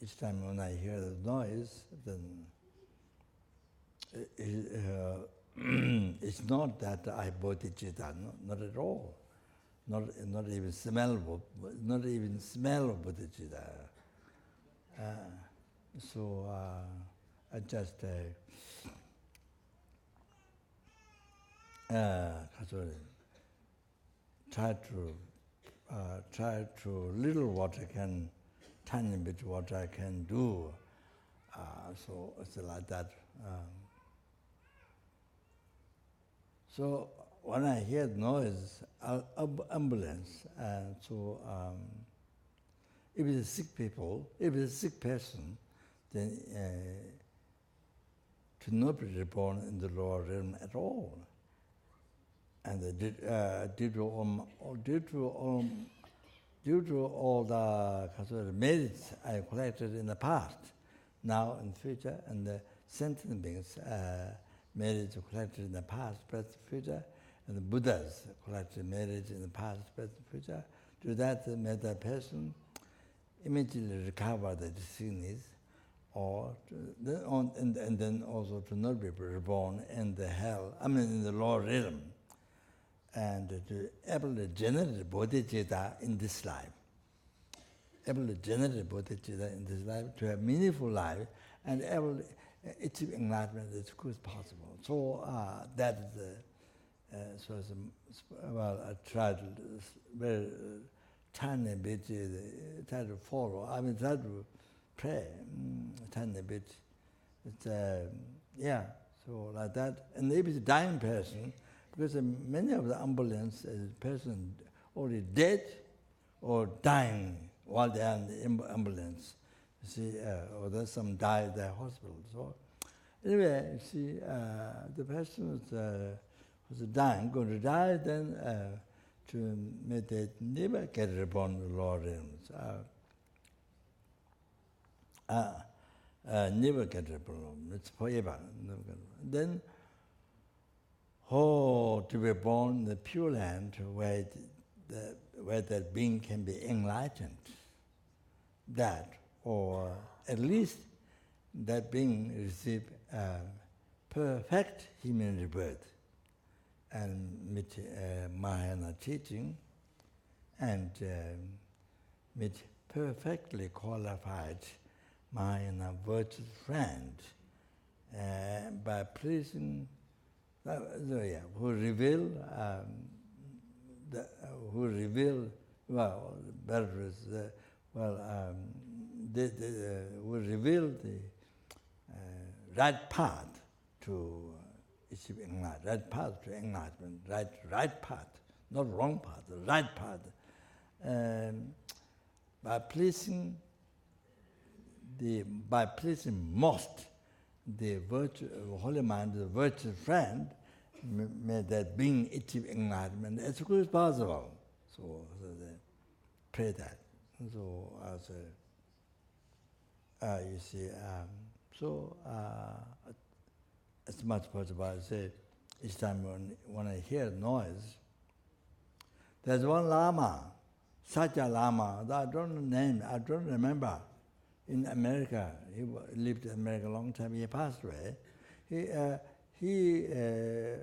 each time when I hear the noise, then it's not that I bodhichitta, not at all. Not even smell of bodhicitta. So I just try to little what I can, tiny bit what I can do. So it's like that. So when I hear noise, ambulance, if it's sick people, if it's a sick person, then to not be reborn in the lower realm at all. And due to all the merits I collected in the past, now in the future, and the sentient beings merits collected in the past, present, future, and the Buddhas collected merits in the past, present, future, to that made the person immediately recover the disease, and then also to not be reborn in the hell, in the lower realm, and to able to generate bodhichitta in this life. Able to generate bodhichitta in this life, to have meaningful life, and able to achieve enlightenment as quick as possible. So that is I tried very tiny bit, try to follow. try to pray, tiny bit. It's So like that. And if it's a dying person, because many of the ambulance person already dead or dying while they are in the ambulance. You see, or there's some die at the hospital. So anyway, you see, the person who's dying, going to die, then to meditate, never get reborn in the lower realms. Never get reborn. It's forever. Then, to be born in the Pure Land where that being can be enlightened. That, or at least that being receive perfect human rebirth and meet Mahayana teaching and meet perfectly qualified Mahayana virtuous friend by pleasing, who reveal, well, better is, who reveal the right path to achieve enlightenment, right path to enlightenment, right path, not wrong path, the right path. By pleasing most the holy mind, the virtuous friend, may that being achieve enlightenment as quick as possible. So they pray that. So you see, as much possible, I say each time when I hear noise, there's one Lama, Satya Lama, I don't remember. In America, he lived in America a long time. He passed away. His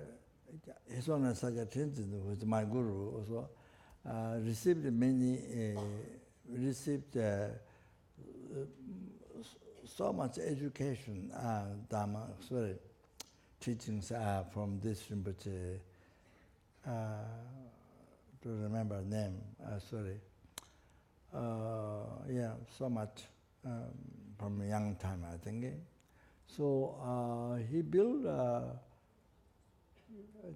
Honor Satya Tenzin, who was my guru, also received so much education, dharma, teachings from this Rinpoche. To remember her name, so much. From a young time, I think. So he built, I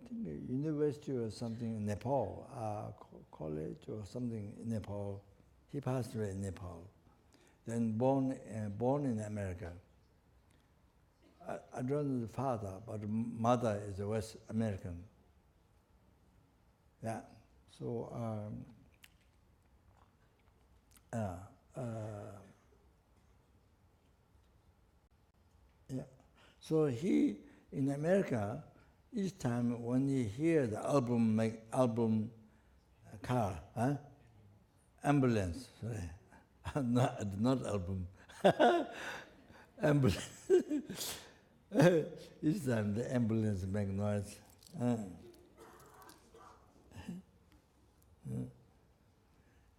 think, a university or something in Nepal, college or something in Nepal. He passed away in Nepal. Then born in America. I don't know the father, but the mother is a West American. Yeah. So. So he, in America, each time when he hear the album car, ambulance, sorry, not album, ambulance. Each time the ambulance make noise.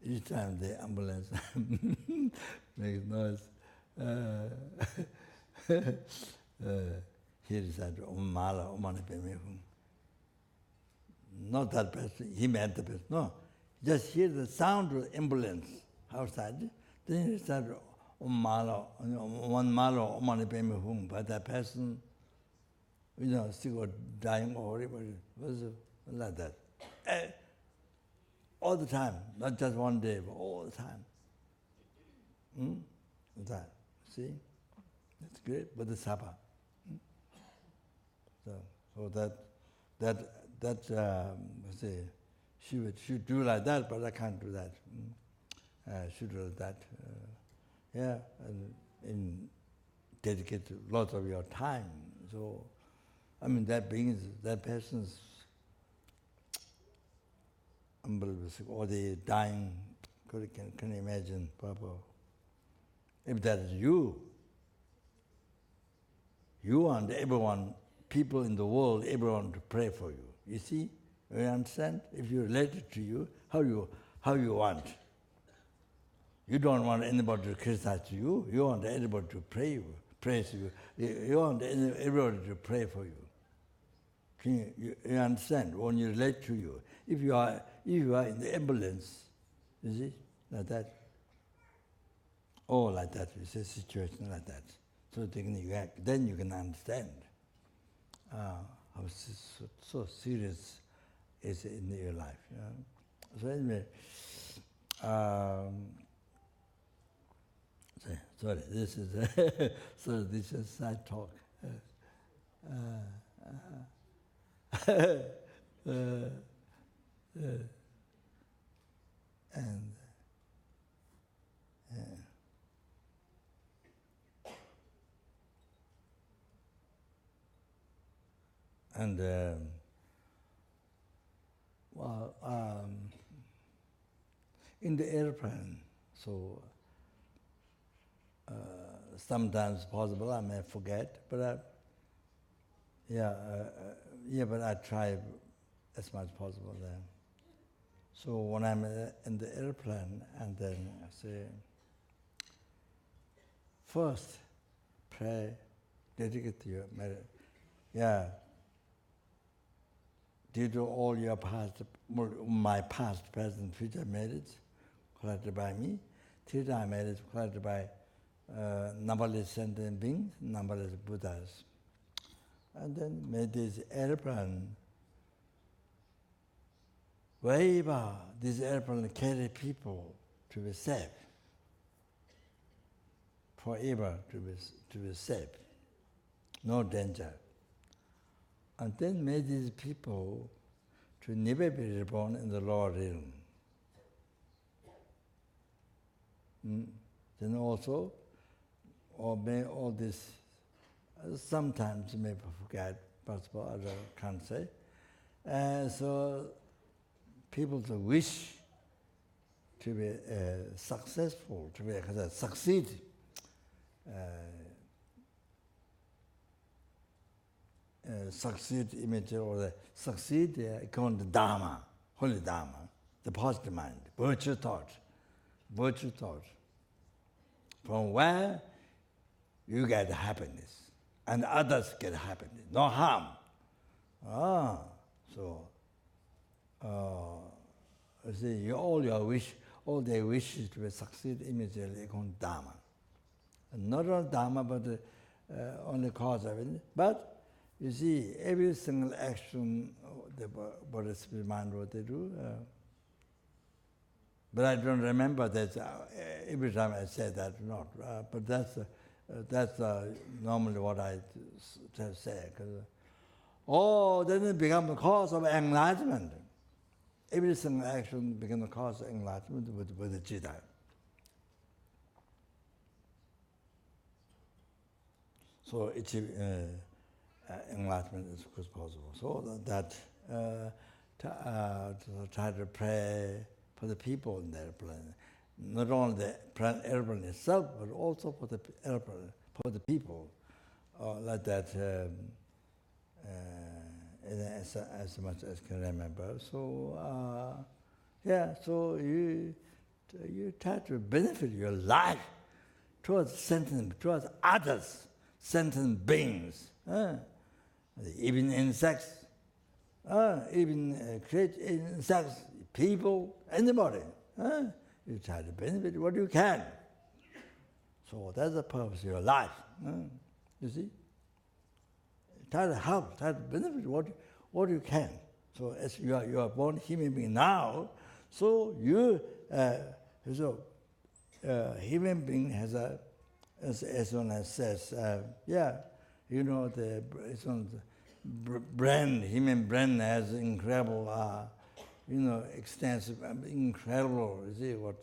Each time the ambulance makes noise. He recited Om Mani Padme Hum. Not that person, he meant the person. No, just hear the sound of the ambulance outside. Then he recited Om Mani Padme Hum. But that person, still dying or whatever, it was like that. All the time, not just one day, but all the time. That, see? That's great, Bodhisattva. So that she should do like that, but I can't do that. Should do that. And dedicate lots of your time. So, I mean, that person's unbelievable. Or the dying, can you imagine, Papa? If that is you want everyone, people in the world, everyone to pray for you. You see? You understand? If you're related to you, how you want. You don't want anybody to criticize you. You want everybody to praise you. You want everybody to pray for you. You understand? When you relate to you. If you are in the ambulance, you see, like that. Like that. It's a situation like that. So then you can understand. how so serious is in your life. You know? So anyway, sorry, this is so this is side talk. And in the airplane, so sometimes possible I may forget, but but I try as much as possible then. So when I'm in the airplane, and then I say, first, pray, dedicate to your merit. Due to all your past, my past, present, future merits collected by me, three-time merits collected by numberless sentient beings, numberless Buddhas. And then may this airplane, wherever this airplane carry people to be safe, forever to be safe, no danger. And then may these people to never be reborn in the lower realm. Then also, or may all this, sometimes may forget, possible, I can't say. So people to wish to be successful, to be succeed. Succeed image or the succeed according to dharma, holy dharma, the positive mind, virtue thought. From where you get happiness and others get happiness, no harm. You see, all their wishes to succeed immediately according to dharma. And not only dharma, but only cause of it. But you see, every single action the bodhisattva mind what they do. But I don't remember that every time I say that, not. But that's normally what I say. Then it becomes a cause of enlightenment. Every single action becomes a cause of enlightenment with bodhichitta. So it's enlightenment as quick as possible. So try to pray for the people in the airplane. Not only the airplane itself, but also for the airplane, for the people. Like that, as much as I can remember. So, so you try to benefit your life towards others, sentient beings. Even insects, even create insects, people, anybody. You try to benefit what you can. So that's the purpose of your life. You see? Try to help, try to benefit what you can. So as you are born human being now, so human being has as one as says, you know, the brain, human brain has incredible, extensive, incredible, you see, what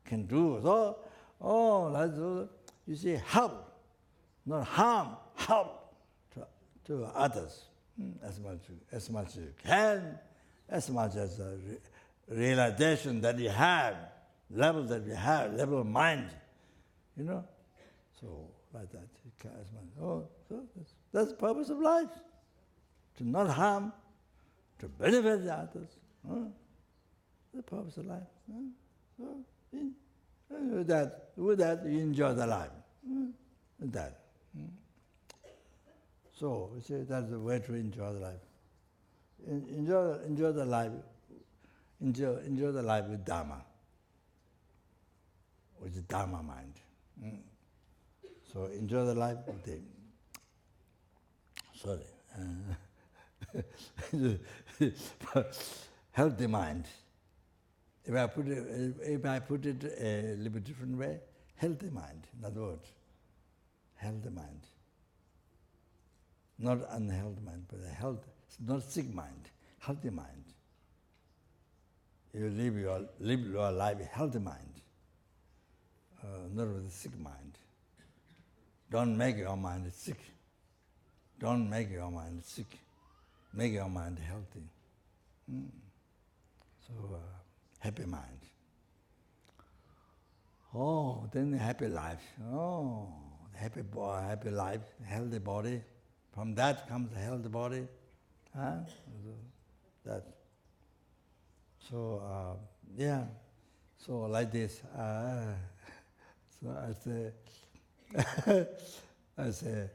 can do. So, you see, help, not harm, help to others as much as you can, as much as the realization that you have, level of mind, So like that, so that's the purpose of life, to not harm, to benefit the others. The purpose of life. So, with that, you enjoy the life. With that. So, you see, that's the way to enjoy the life. Enjoy the life. Enjoy the life with dharma, with the dharma mind. So enjoy the life with the. Sorry. Healthy mind. If I put it a little bit different way, healthy mind, in other words, healthy mind. Not unhealthy mind, but not sick mind, healthy mind. You live your life healthy mind, not with a sick mind. Don't make your mind sick. Don't make your mind sick. Make your mind healthy. So, happy mind. Oh, then happy life. Oh, happy life, healthy body. From that comes a healthy body. Huh? That. So, yeah. So like this. So I say,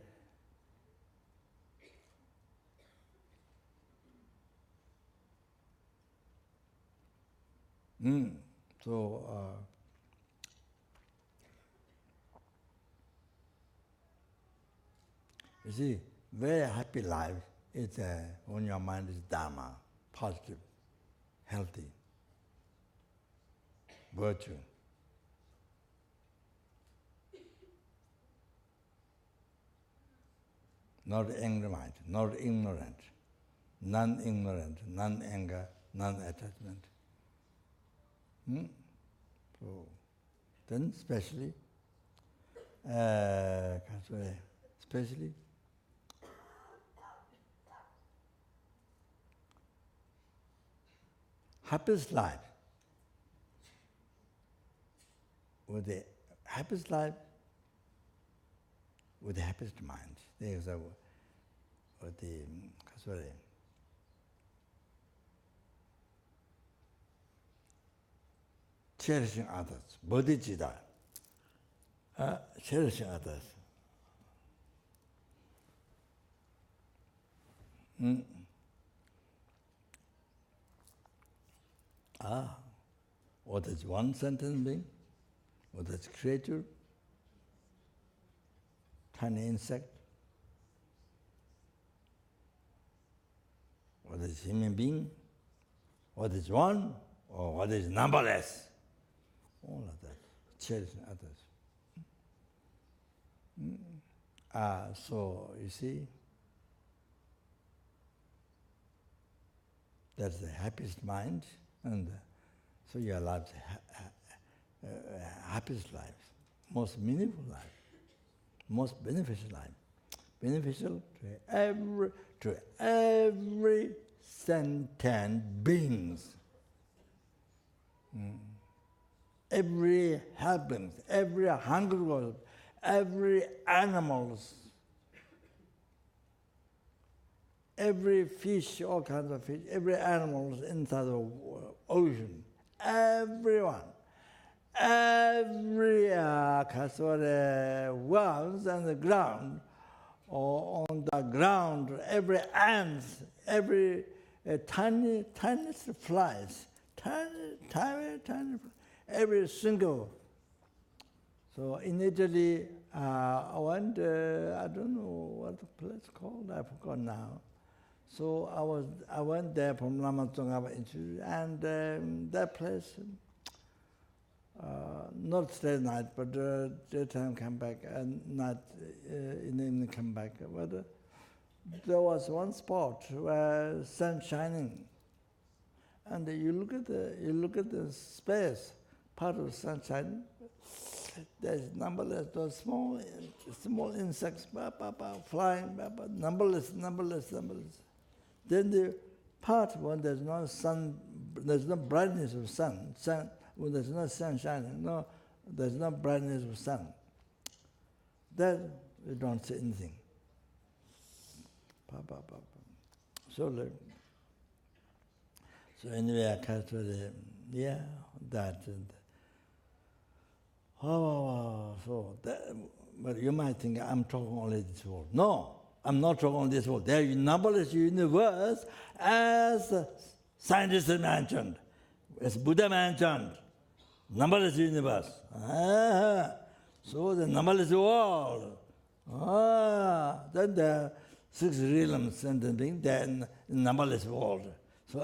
so you see, very happy life is when your mind is dharma, positive, healthy, virtue. Not angry mind, not ignorant, non-ignorant, non-anger, non-attachment. So then especially happiest life. With the happiest life, with the happiest mind. There's cherishing others, bodhichitta, cherishing others. What is one sentence being? What is creature? Tiny insect? What is human being? What is one? Or what is numberless? All of that, cherishing others. So, you see, that's the happiest mind, and so your life's happiest life, most meaningful life, most beneficial life. Beneficial to every sentient beings. Every helping, every hungry world, every animals, every fish, all kinds of fish, every animals inside the ocean, everyone, every worms on the ground, or on the ground, every ants, every tiniest flies, tiny, every single. So in Italy, I went, I don't know what the place called, I forgot now. So I went there from Lama Tsongkhapa Institute, and that place, not stay night, but daytime come back, and night in the evening come back. But there was one spot where sun shining, and you look at the space, part of the sunshine. There's numberless those small insects, flying, numberless. Then the part when there's no sun, there's no brightness of sun. When there's no sun shining, there's no brightness of sun. Then you don't see anything. So anyway, I can't really, that. But you might think I'm talking only this world. No, I'm not talking only this world. There is numberless universe, as scientists mentioned, as Buddha mentioned, numberless universe. So the numberless world. Then 6 realms and then numberless world. So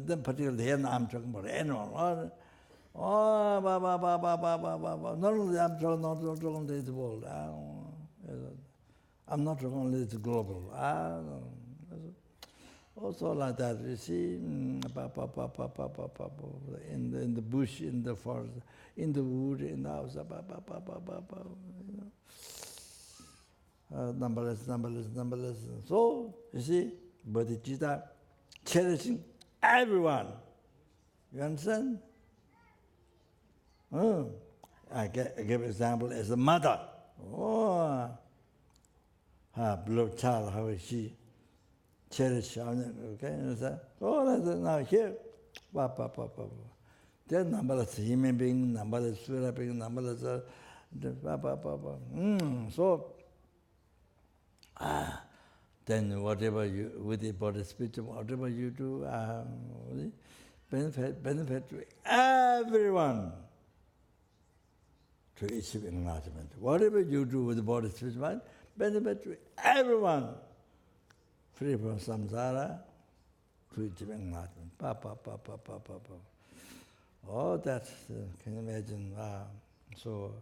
then particularly here I'm talking about anyone. Not only I'm not talking only this world. I'm not talking only this global. Also like that, you see, in the bush, in the forest, in the wood, in the house, numberless. So, you see, bodhichitta cherishing everyone. You understand? I give example as a mother. Her beloved child, how is she? Cherish, okay? Now here, there numberless human beings, numberless spirit beings, numberless. So, then whatever you, with the body, speech, whatever you do, benefit to everyone to achieve enlightenment. Whatever you do with the body, speech, mind, benefit to everyone. Free from samsara, to achieve enlightenment. Oh, that, can you imagine? So,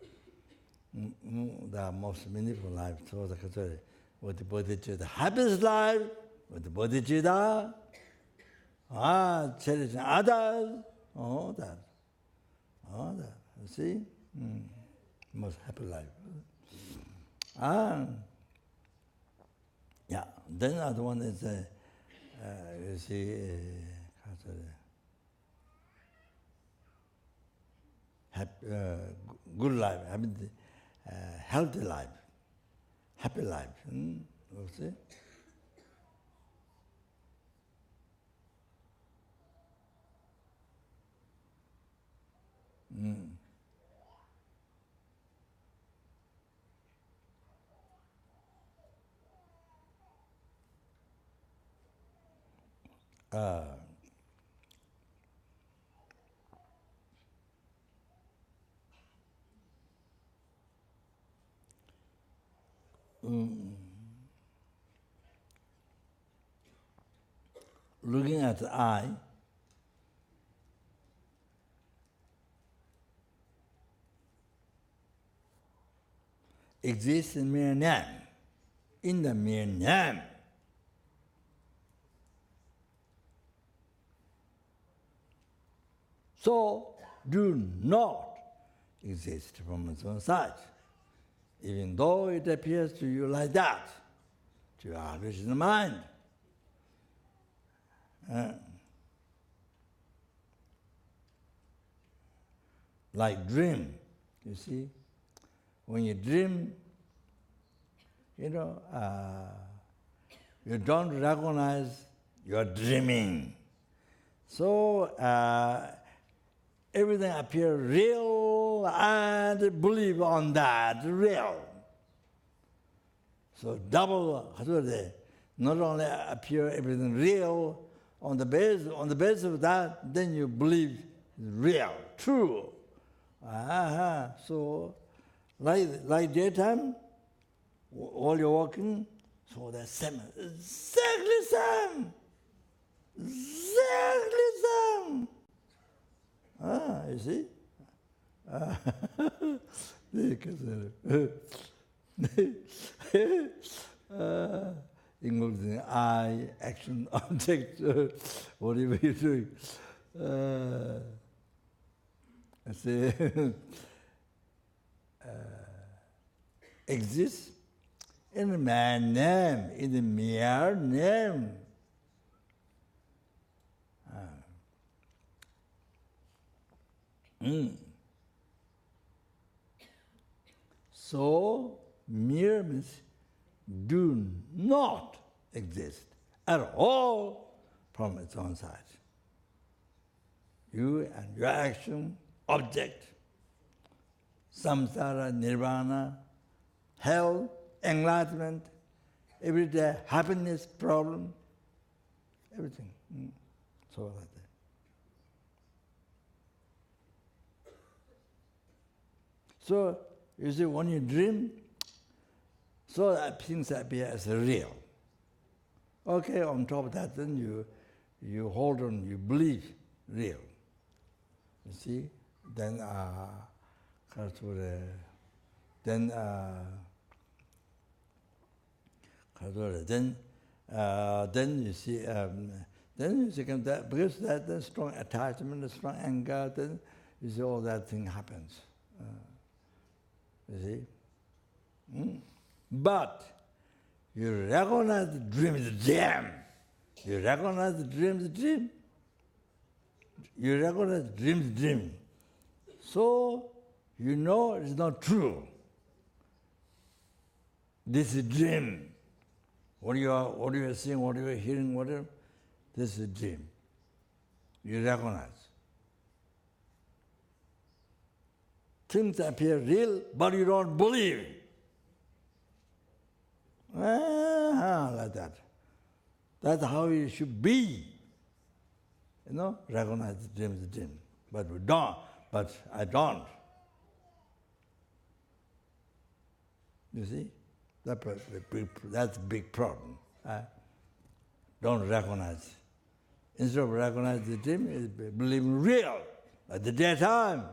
the most meaningful life, so the with the bodhichitta, the happiest life, with the bodhichitta, cherishing others, all that. You see? Most happy life. Yeah, then another one is, you see, good life, healthy life, happy life. You see? Looking at the eye, exists in mere name, in the mere name. So, do not exist from its own side, even though it appears to you like that, to your average mind. Like dream, you see. When you dream, you don't recognize you're dreaming. So everything appears real and believe on that real. So double, not only appear everything real, on the base of that, then you believe real, true. So like daytime, while you're walking, so that's same, exactly same. You see? Including eye, action, object, whatever you're doing. Exists in a man's name, in the mere name. So, mere means do not exist at all from its own side. You and your action, object, samsara, nirvana, hell, enlightenment, everyday happiness, problem, everything. So like that. So, you see, when you dream, so that things appear as real. Okay, on top of that, then you hold on, you believe real. You see? Then then you see that, because that strong attachment, the strong anger, then you see all that thing happens. You see? But you recognize the dream is a dream. You recognize the dream is a dream. You recognize the dream is a dream. So you know it's not true. This is a dream. What you are seeing, what you are hearing, whatever, this is a dream. You recognize. Things appear real, but you don't believe. Like that. That's how it should be. You know, recognize the dream is a dream. But we don't. But I don't. You see? That's a big problem. Don't recognize. Instead of recognizing the dream, it's believing real at the daytime.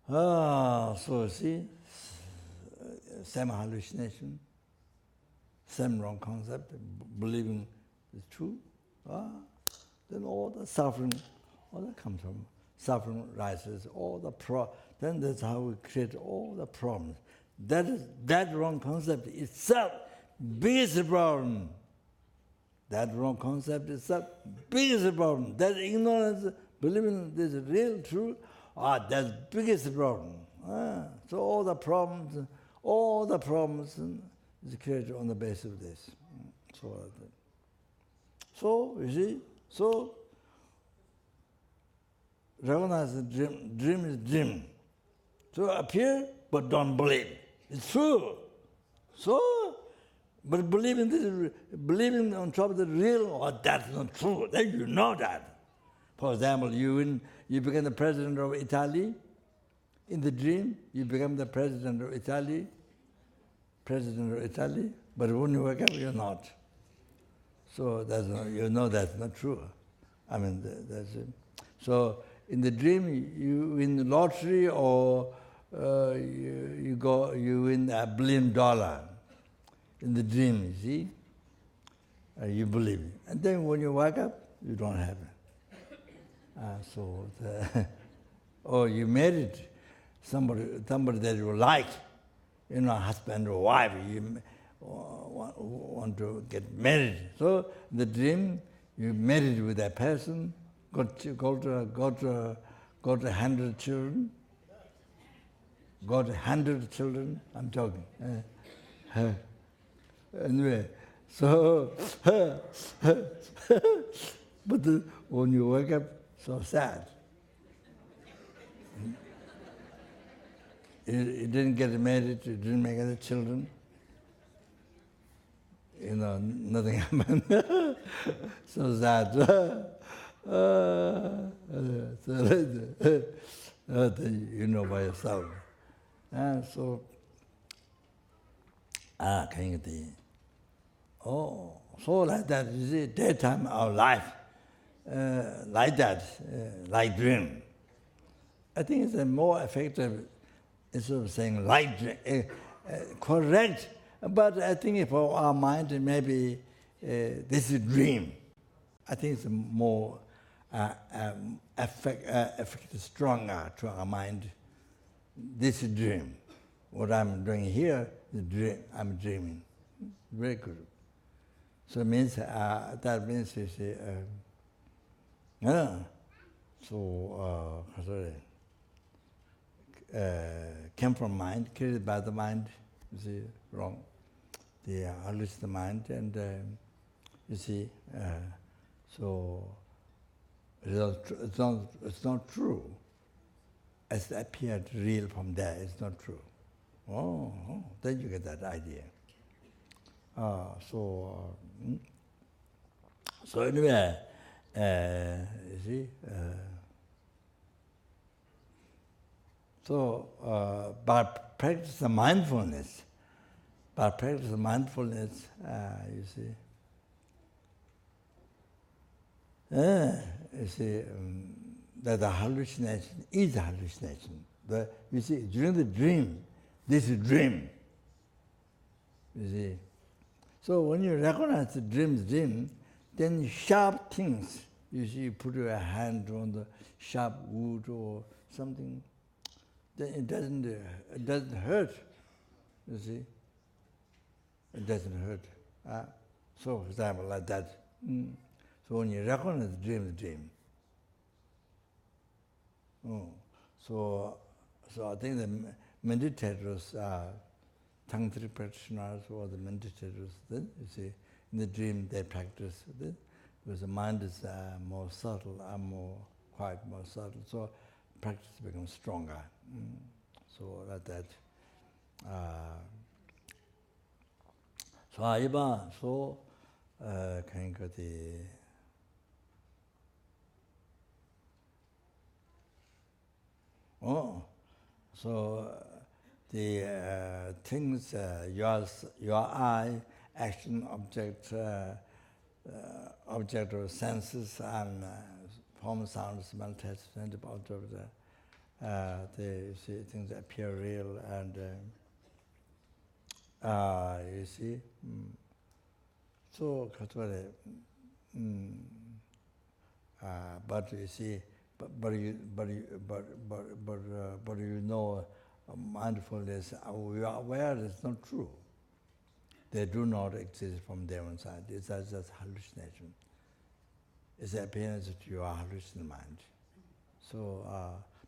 So see, same hallucination, same wrong concept, believing is true. Then all the suffering, all that comes from suffering rises. Then that's how we create all the problems. That wrong concept itself, biggest problem. That wrong concept itself, biggest problem. That ignorance, believing this is real, true, that's biggest problem. So all the problems is created on the basis of this. So you see, recognize the dream is dream. So appear, but don't believe. It's true. But believing on top of the real, that's not true. Then you know that. For example, you become the president of Italy. In the dream, you become the president of Italy. But when you wake up, you're not. So you know that's not true. I mean, that's it. So in the dream, you win the lottery, or you win $1 billion. In the dream, you see, you believe it. And then when you wake up, you don't have it. Or you married somebody that you like, husband or wife, you want to get married. So in the dream, you married with that person, got 100 children. Got 100 children, I'm talking. Anyway, so, but when you wake up, so sad. You didn't get married, you didn't make any children. Nothing happened. So sad. You know by yourself. So like that, you see, daytime our life, like that, like dream. I think it's a more effective, instead of saying like dream, correct, but I think for our mind, maybe this is dream. I think it's more effective, stronger to our mind. This is dream. What I'm doing here is dream. I'm dreaming. Very good. So it means that means you see. Came from mind, created by the mind. You see, wrong. The hallucinate the mind, and you see. So it's not true. It's appeared real from there. It's not true. Then you get that idea. So anyway, you see. So, by practice of mindfulness, you see, that the hallucination is a hallucination. You see, during the dream, this is dream. You see. So when you recognize the dream, then sharp things, you see, you put your hand on the sharp wood or something, then it doesn't hurt. You see, it doesn't hurt. So, for example, like that. So when you recognize the dream. So I think the meditators, tantric practitioners or the meditators, then you see, in the dream they practice it because the mind is more subtle, more subtle. So practice becomes stronger. So like that. So iba so can go the so the things, your eye, action, object of senses, and form, sound, smell, taste, sense object, the things that appear real, and you see. So, but you see. But you know, mindfulness, we are aware it's not true. They do not exist from their own side. It's just hallucination. It's the appearance of your hallucinating mind. So,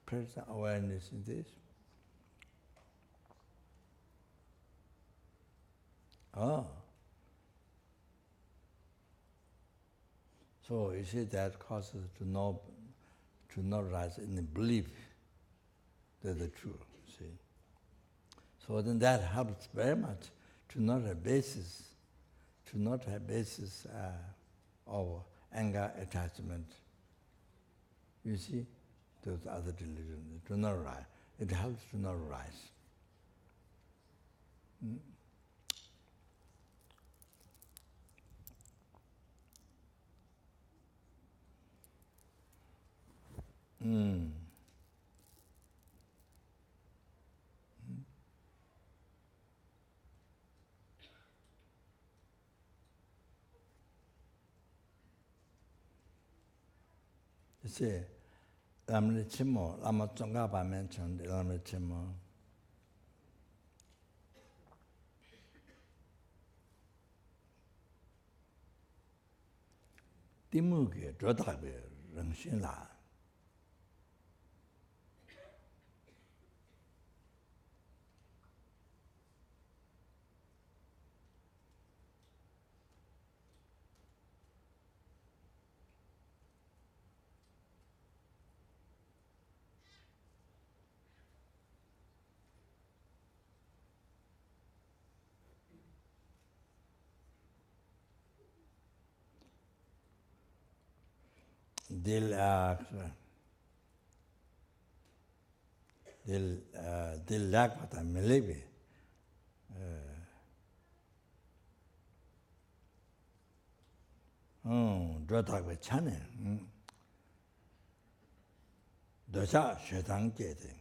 present awareness in this. So you see that causes to not rise in the belief that the truth, see. So then that helps very much to not have basis of anger, attachment. You see, those other delusions, to not rise. It helps to not rise. You see, Lamri Chimo, Lama Tsongkhapa mentioned Lamri Chimo. Timuke, Drotabe, Rangshinla. Dil lakpata melebi. Drotakwe chane. Dosha shetang kete.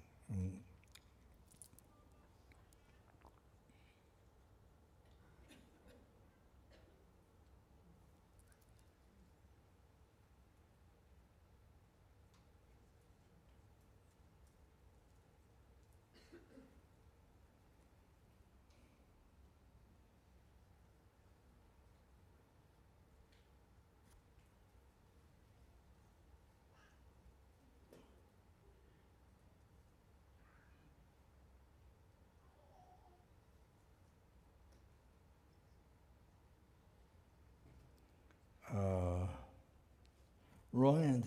Wrong end.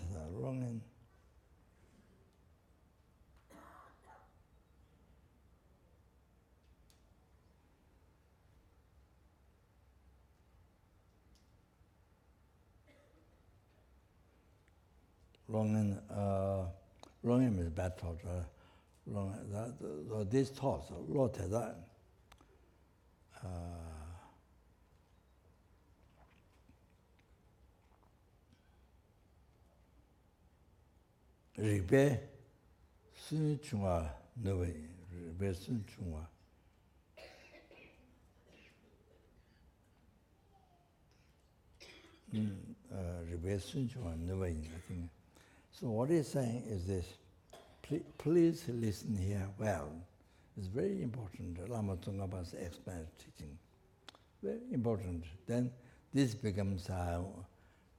Wrong end is bad thought. these thoughts, lot of that. Ribe sun chunga nuwe, ribe sun chunga. Ribe sun chunga nuwe, I think. So what he's saying is this. Please listen here well. It's very important. Lama Tsongkhapa's expert teaching. Very important. Then this becomes,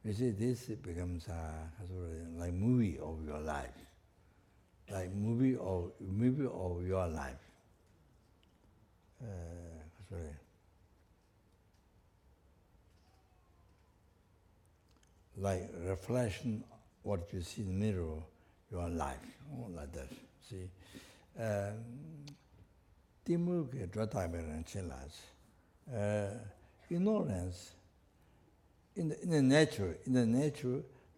this becomes like movie of your life. Like movie of your life. Like reflection, what you see in the mirror, your life, like that. See, Timuke Drataberan Chilas. Ignorance in the nature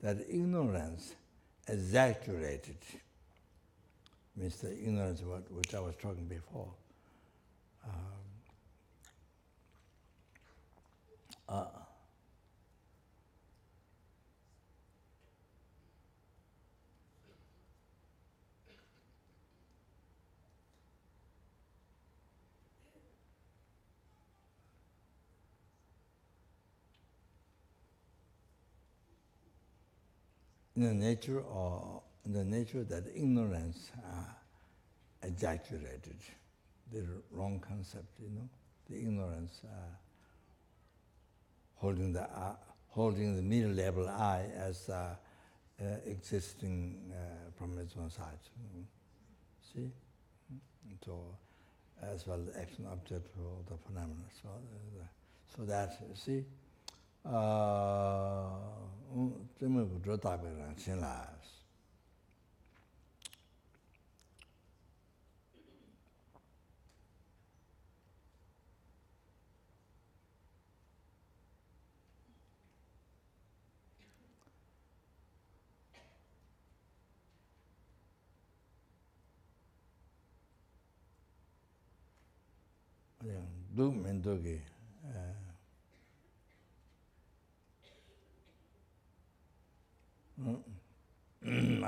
that ignorance exaggerated means the ignorance which I was talking before. In the nature that ignorance exaggerated, the wrong concept, the ignorance holding the middle level I as existing from its own side. See, so as well the action object for the phenomena. So that see.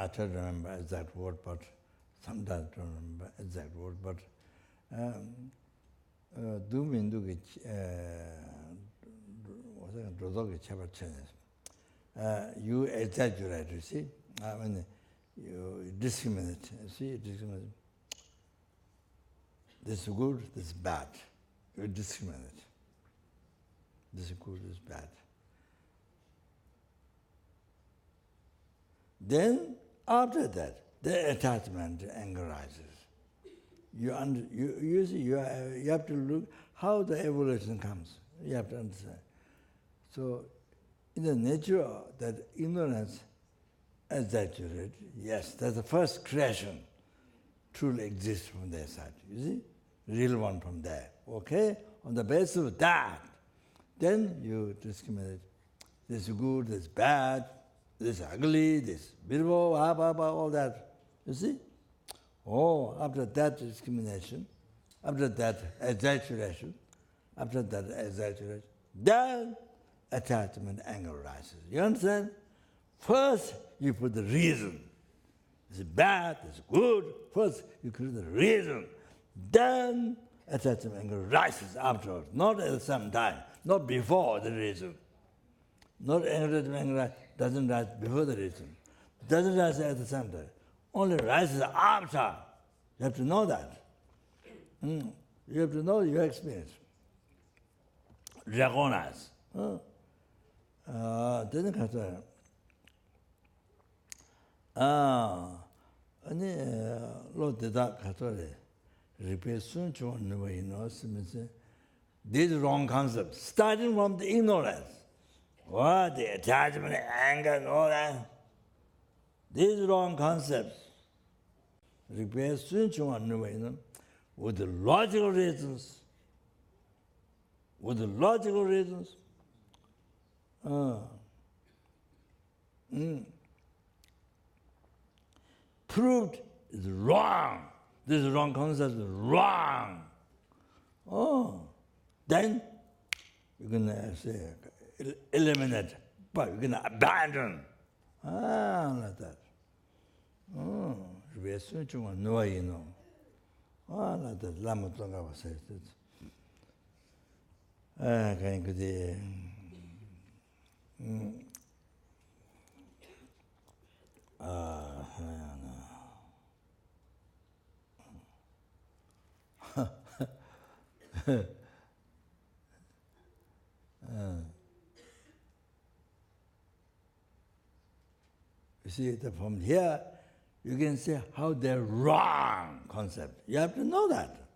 I try to remember exact word, but sometimes don't remember exact word. But you exaggerate. You see, you discriminate. See, discriminate. This is good. This is bad. You discriminate. This is good. This is bad. Then, after that, the attachment, anger rises. You see, you have to look how the evolution comes. You have to understand. So, in the nature that ignorance exaggerated, yes, that's the first creation truly exists from their side. You see, real one from there. Okay, on the basis of that, then you discriminate. This is good, this is bad. This ugly, this beautiful, all that. You see? Oh, after that discrimination, after that exaggeration, then attachment, anger rises. You understand? First, you put the reason. This is bad, this is good. First, you create the reason. Then attachment, anger rises afterwards. Not at the same time, not before the reason. Not anger doesn't rise before the reason. Doesn't rise at the same time. Only rises after. You have to know that. You have to know your experience. Recognize. Doesn't matter. These wrong concepts, starting from the ignorance. What? The attachment, anger, and all that. These wrong concepts. With the logical reasons. Proved is wrong. this wrong concept is wrong. Oh, then you're going to say, eliminate, but you're going to abandon. Like that. Oh, like that. Lama Tonga was said it. You see, from here, you can see how they're wrong concept. You have to know that.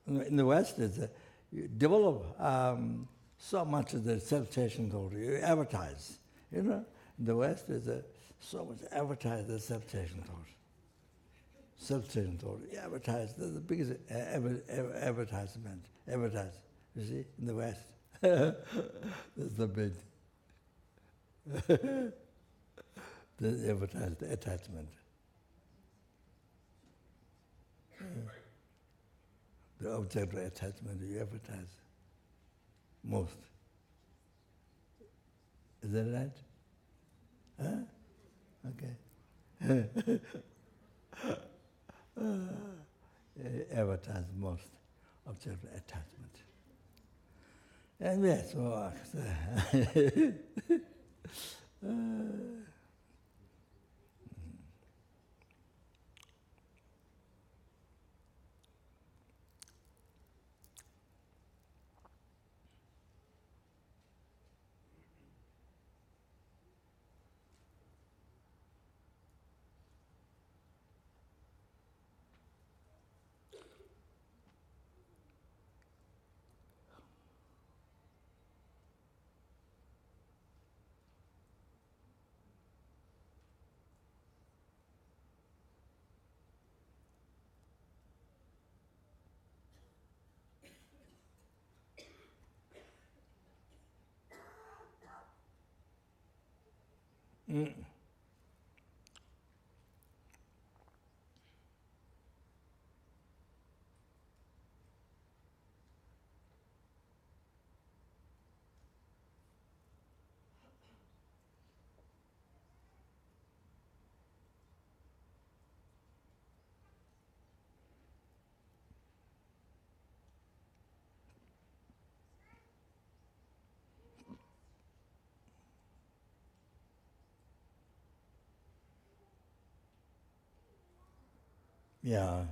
In the West, you develop so much of the self-chasing thought. You advertise. In the West, there's so much advertised the self-chasing thought. Self-chasing thought. You advertise. That's the biggest advertisement. Advertise. You see, in the West. That's the big. The advertised attachment. The object of attachment you advertise most. Is that right? Huh? Okay. Advertise most object of attachment. And yes, so yeah,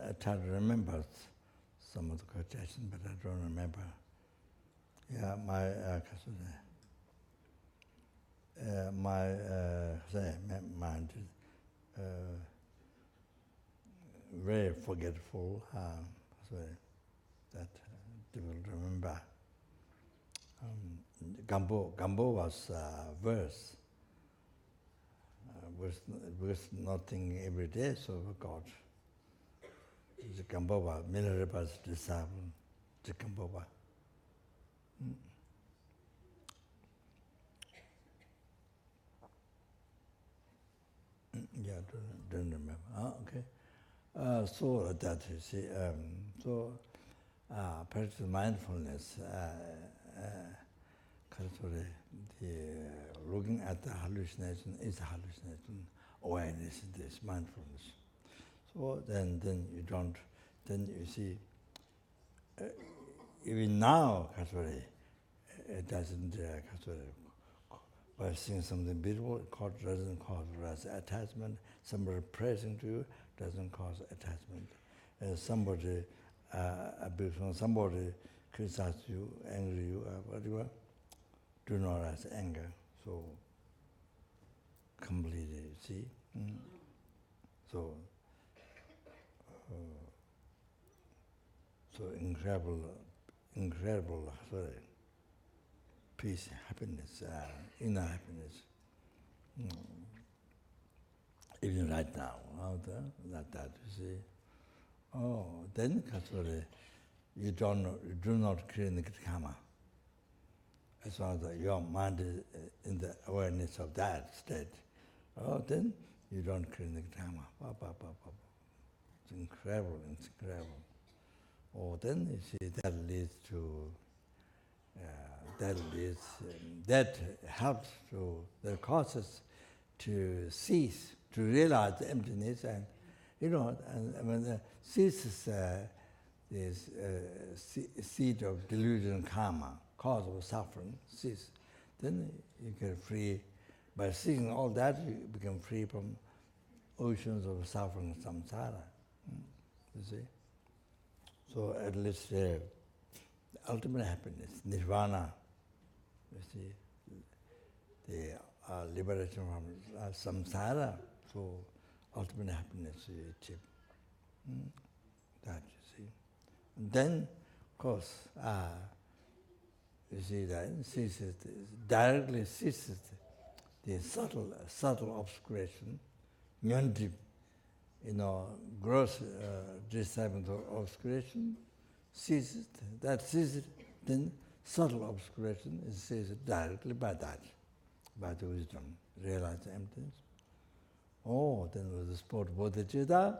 I try to remember some of the quotations, but I don't remember. Yeah, my mind is very forgetful, so that difficult to remember. Gambo was verse. Was nothing every day, so God. The Gamboba, Milarepa's disciple, the Gamboba. Yeah, don't remember. Okay. So that you see, practice mindfulness, looking at the hallucination is hallucination, awareness is this mindfulness. So then you don't, then you see, even now, it doesn't, by seeing something beautiful, it doesn't cause attachment. Somebody praising to you doesn't cause attachment. Somebody criticizes you, angry you, whatever, do not arise anger. So completely, see? So incredible peace, happiness, inner happiness. Even right now, that you see. Oh, then you do not create karma. As long as your mind is in the awareness of that state, then you don't create the dharma. It's incredible, it's incredible. Oh, then you see that leads to, that helps to, that causes to cease, to realize the emptiness, and and when it ceases this seed of delusion karma, cause of suffering, cease, then you get free. By seeing all that, you become free from oceans of suffering, samsara. You see? So at least the ultimate happiness, nirvana, you see, the liberation from samsara, so ultimate happiness you achieve. That you see. And then, of course, you see that ceases, directly ceases the subtle obscuration, nyandi, gross disciple of obscuration ceases. That ceases, then subtle obscuration is ceased directly by that, by the wisdom, realize the emptiness. Oh, then with the sport bodhichitta,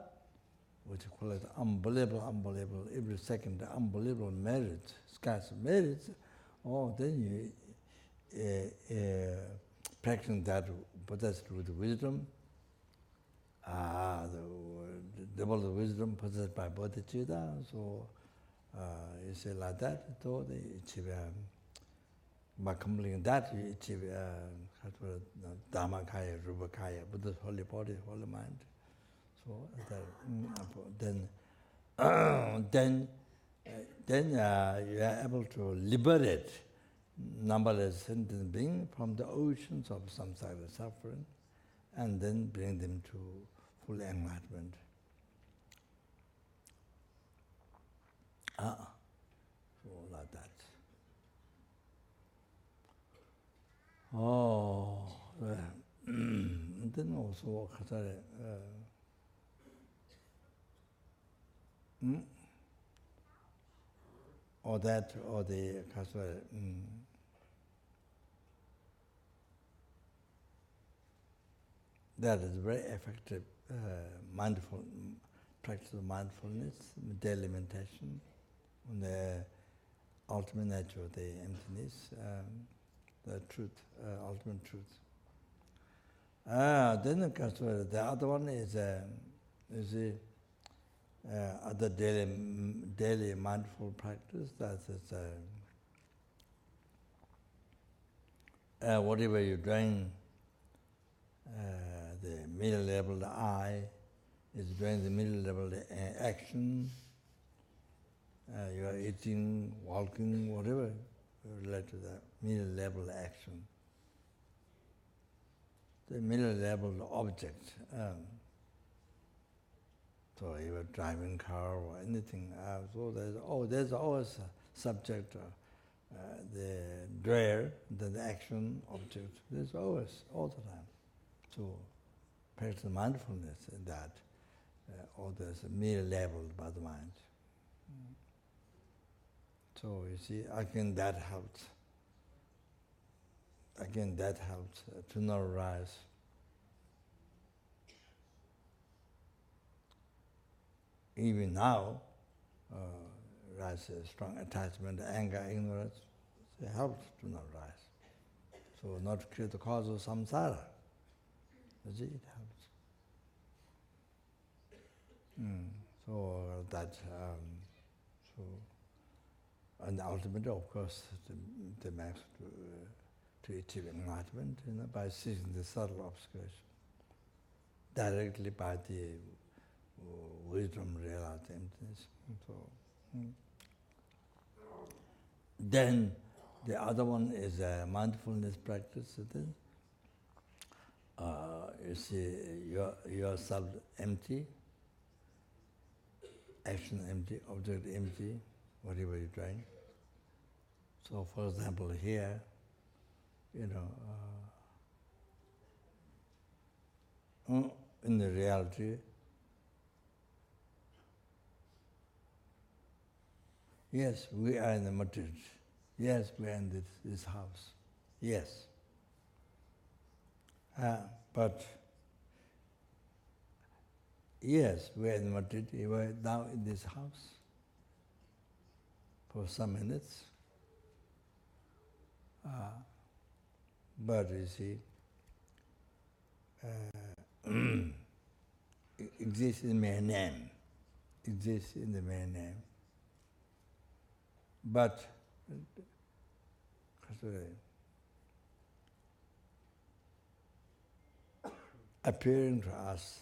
which you call it unbelievable, every second unbelievable merit, scarce merits. Oh, then you practicing that possessed with wisdom, the double the wisdom possessed by bodhicitta. So you say like that, so they achieve, by completing that, you achieve dharma kaya, rupa kaya, Buddha's holy body, holy mind. So then you are able to liberate numberless sentient beings from the oceans of samsara suffering, and then bring them to full enlightenment. So like that. Oh, and then also or that, or the that is very effective practice of mindfulness, daily meditation, on the ultimate nature of the emptiness, the truth, ultimate truth. Then the other one is other daily mindful practice. That is whatever you're doing, the middle level, the I, is doing the middle level, the action. You are eating, walking, whatever related to the middle level action. The middle level object. So you are driving car or anything. So there's always a subject, the drawer, the action object. There's always, all the time. So practice mindfulness in that. All this middle level by the mind. So you see, again that helps. To not arise. Even now, rises strong attachment, anger, ignorance. It helps to not rise. So not to create the cause of samsara. You see, it helps. So that, and ultimately, of course, the max to achieve enlightenment, by seizing the subtle obscuration, directly by the wisdom realize emptiness. So, then the other one is a mindfulness practice. You see yourself empty, action empty, object empty, whatever you're trying. So, for example, here, in the reality, yes, we are in the Madrid. Yes, we are in this house. Yes. But Yes, we were in Madrid. We were now in this house for some minutes. But you see, it exists in my name. Exists in the main name. But appearing to us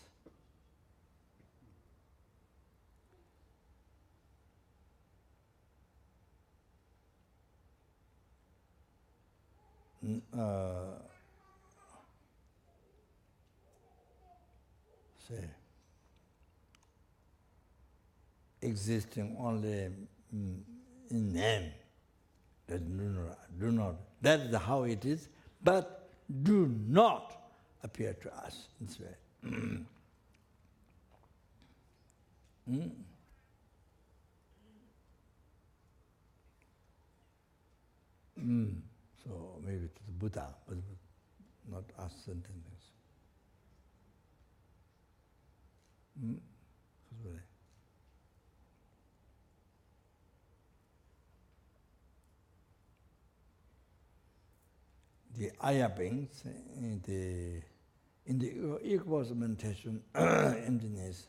say existing only in name. That do not. That is how it is, but do not appear to us in this way. So maybe to the Buddha, but not us sentences. The Aya beings in the equals meditation emptiness.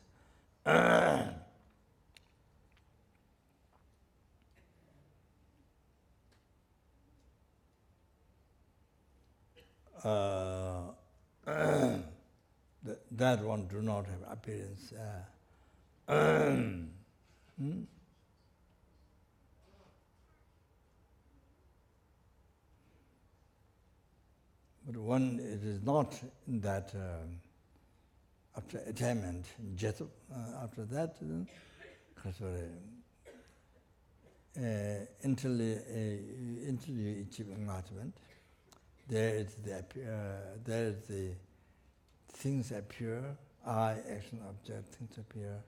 That one do not have appearance. But when it is not in that, after attainment, after that, until you achieve enlightenment, there is the things appear, I, action, object, things appear,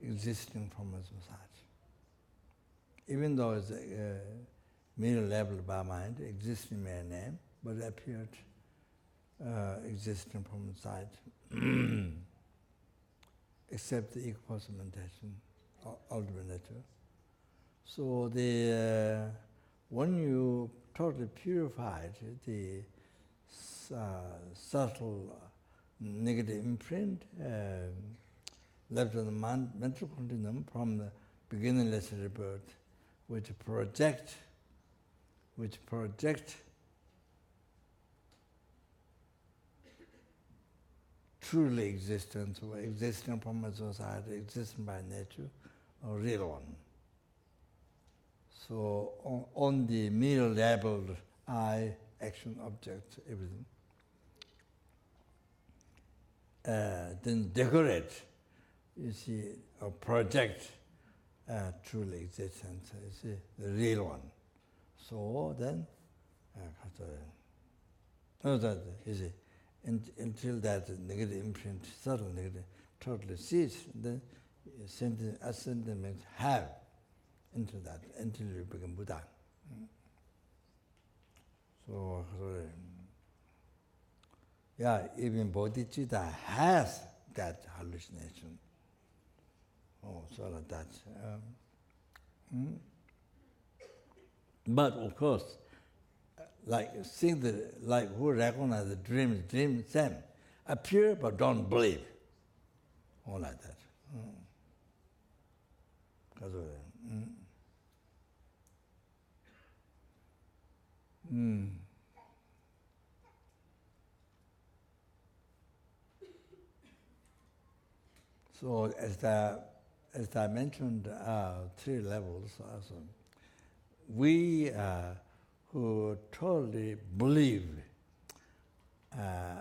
existing from a society. Even though it's a middle level by mind, existing mere name, but appeared existing from inside, except the equal meditation, ultimate nature. So when you totally purified the subtle negative imprint left on the mental continuum from the beginningless rebirth, which project truly existence, or existing from a society, existing by nature, or real one. So on the middle level, I, action, object, everything, then decorate, you see, or project truly existence, you see, the real one. So then, you see, until that negative imprint, subtle negative, totally cease, then ascendment have into that until you become Buddha. So yeah, even bodhichitta has that hallucination. Oh, sort of that. But of course, like who recognize the dream same, appear but don't believe. All like that. So as I mentioned, 3 levels also. We who totally believe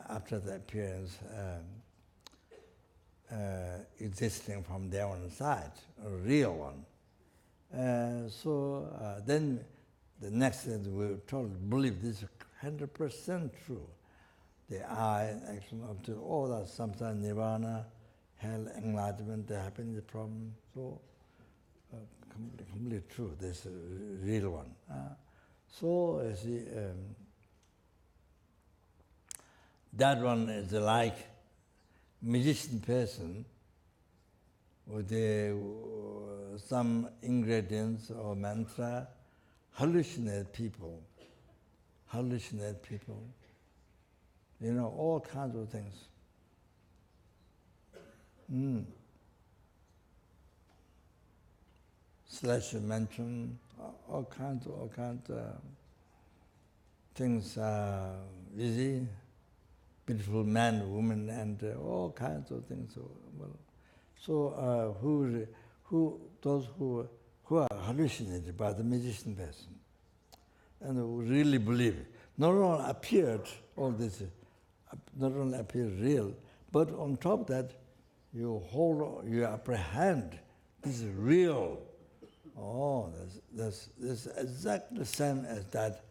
after the appearance existing from their own side, a real one. So then the next thing we totally believe this is 100% true. The I, action, object, all that samsara, nirvana, hell, enlightenment, the happiness, the problem. So completely true. This is a real one. So you see, that one is like musician person with some ingredients or mantra, hallucinate people. You know, all kinds of things. Slash mention, all kinds of things, you see, beautiful man, woman, and all kinds of things. So, those who are hallucinated by the magician person, and who really believe, not only appeared all this, not only appear real, but on top of that, you apprehend this is real. Oh, that's exactly the same as that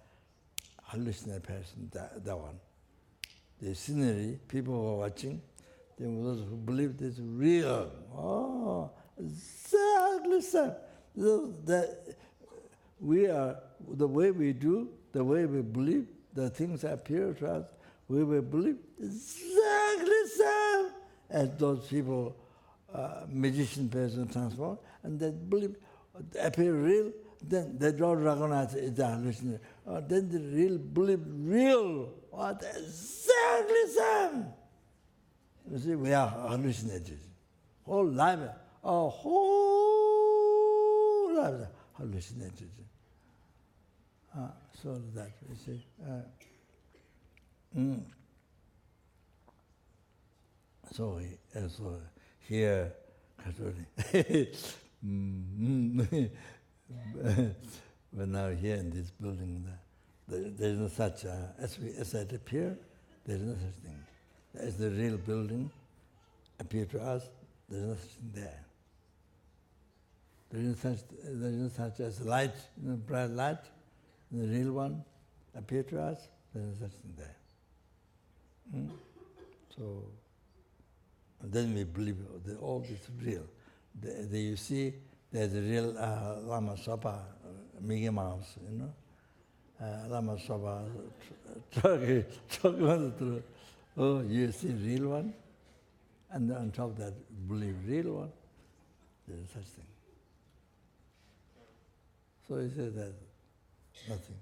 hallucinated person, that one. The scenery, people who are watching, those who believe this is real. Oh, exactly the same. The way we do, the way we believe, the things appear to us, we will believe exactly the same as those people, magician person transform, and they believe, appear real, then they don't recognize it's a hallucination. Then the real believe real, exactly the same. You see, we are hallucinated. Whole life, our whole life hallucinated. So that, you see. So here, but now here in this building, there is no such, as it appear, there is no such thing. As the real building appear to us, there is no such thing there. There is no such as light, bright light, the real one appear to us, there is no such thing there. So, and then we believe that all this is real. You see, there's a real Lama Sopa, Mickey Mouse, you know. Lama Sopa talking through. Oh, you see real one? And on top of that, believe real one? There is such thing. So he said that nothing.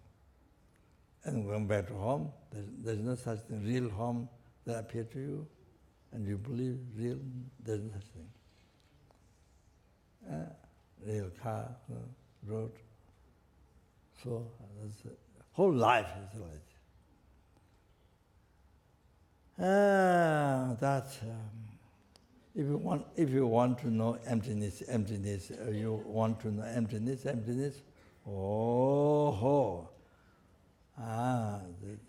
And going back to home, there's no such thing. Real home that appear to you, and you believe real, there's no such thing. Real car, road. So that's it. Whole life is like that. If you want to know emptiness, you want to know emptiness. The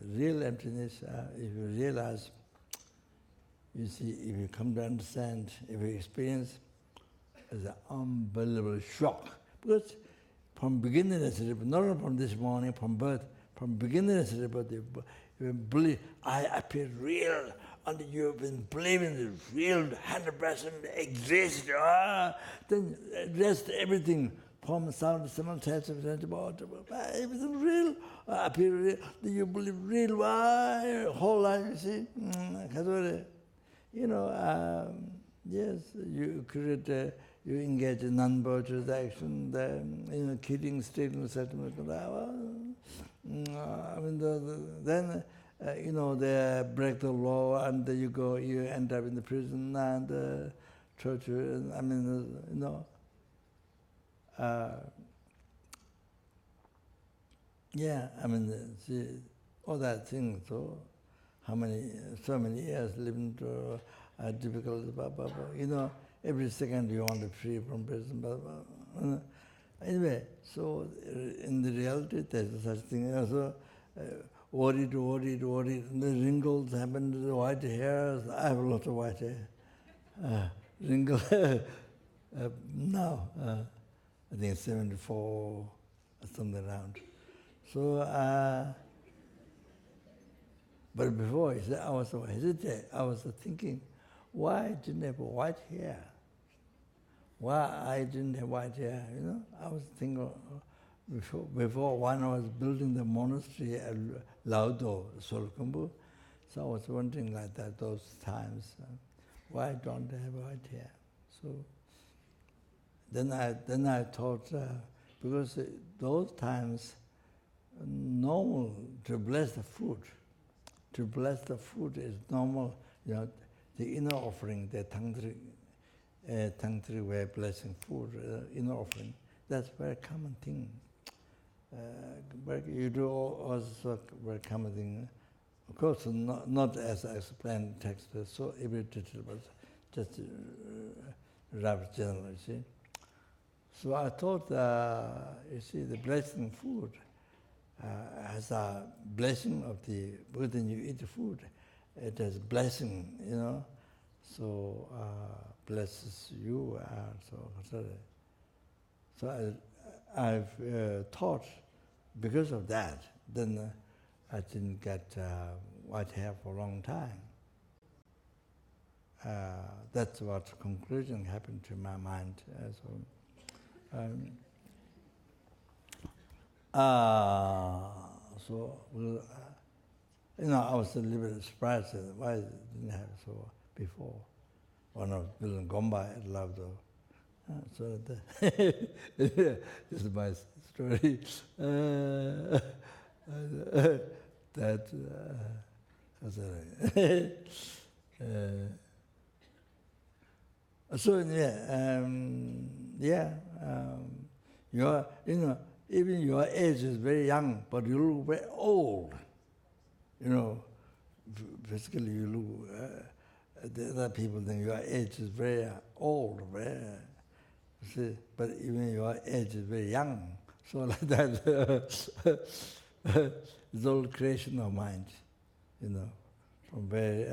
real emptiness. If you realize, you see, if you come to understand, if you experience, it's an unbelievable shock. Because from beginning, not only from this morning, from birth, from beginning, you believe, I appear real, and you've been believing the real 100% exists. Then rest everything from sound, simultaneous, everything real, appear real. Then you believe real, whole life, you see. Yes, you create, you engage in non-virtuous action, killing, stealing, settlement. Then they break the law, and you end up in the prison and torture. See, all that thing. So, so many years living through difficult, every second you want to free from prison, Anyway, so in the reality, there's such thing. Also, worried, the wrinkles happen to the white hairs. I have a lot of white hair. Wrinkle now, I think 74 or something around. So, but before, I was thinking, why didn't I have white hair? Why I didn't have white hair, I was thinking before when I was building the monastery at Laudo, Solkumbu, so I was wondering like that those times, why don't I have white hair? So then I thought, because those times, normal to bless the food. To bless the food is normal, the inner offering, the tangtri way blessing food, inner offering. That's a very common thing. But you do also very common thing. Of course, not as I explained in the text, so every detail, but just rough general, you see. So I thought, you see, the blessing food as a blessing of the Buddha, you eat the food, it is blessing, so blesses you. So I've thought, because of that, then I didn't get white hair for a long time. That's what conclusion happened to my mind. So I was a little bit surprised why I didn't have so before. One of Bill and Gomba I loved. So this is my story. That so you are, even your age is very young, but you look very old. Physically you look. The other people think your age is very old, see, but even your age is very young. So like that, it's all creation of mind, from very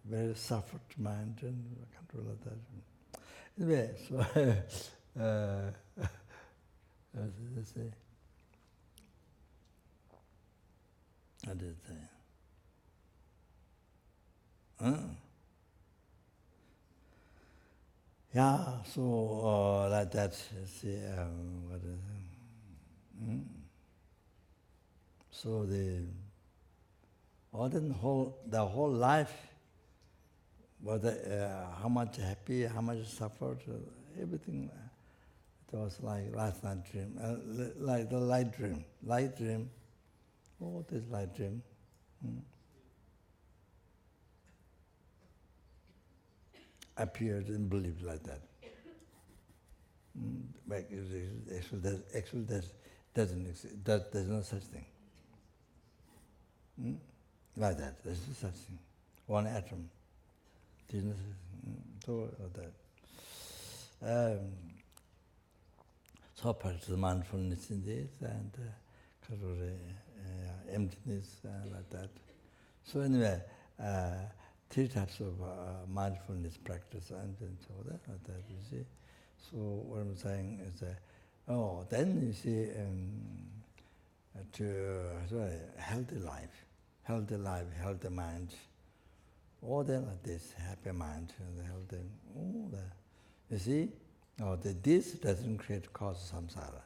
very suffered mind and control of that. Anyway, so as I say, I did say. Yeah, so like that, see, what is it? So the whole life, how much happy, how much suffered, everything. It was like last night dream, like the light dream. Oh, this light dream. Appeared and believed like that. But actually doesn't exist. There's no such thing. Like that, there's no such thing. One atom. There's no such thing. So like that. So part of the mindfulness in this and emptiness like that. So anyway, 3 types of mindfulness practice and so that, you see. So what I'm saying is then you see healthy life, healthy mind. All that like this, happy mind, healthy, all that. You see, this doesn't create cause of samsara.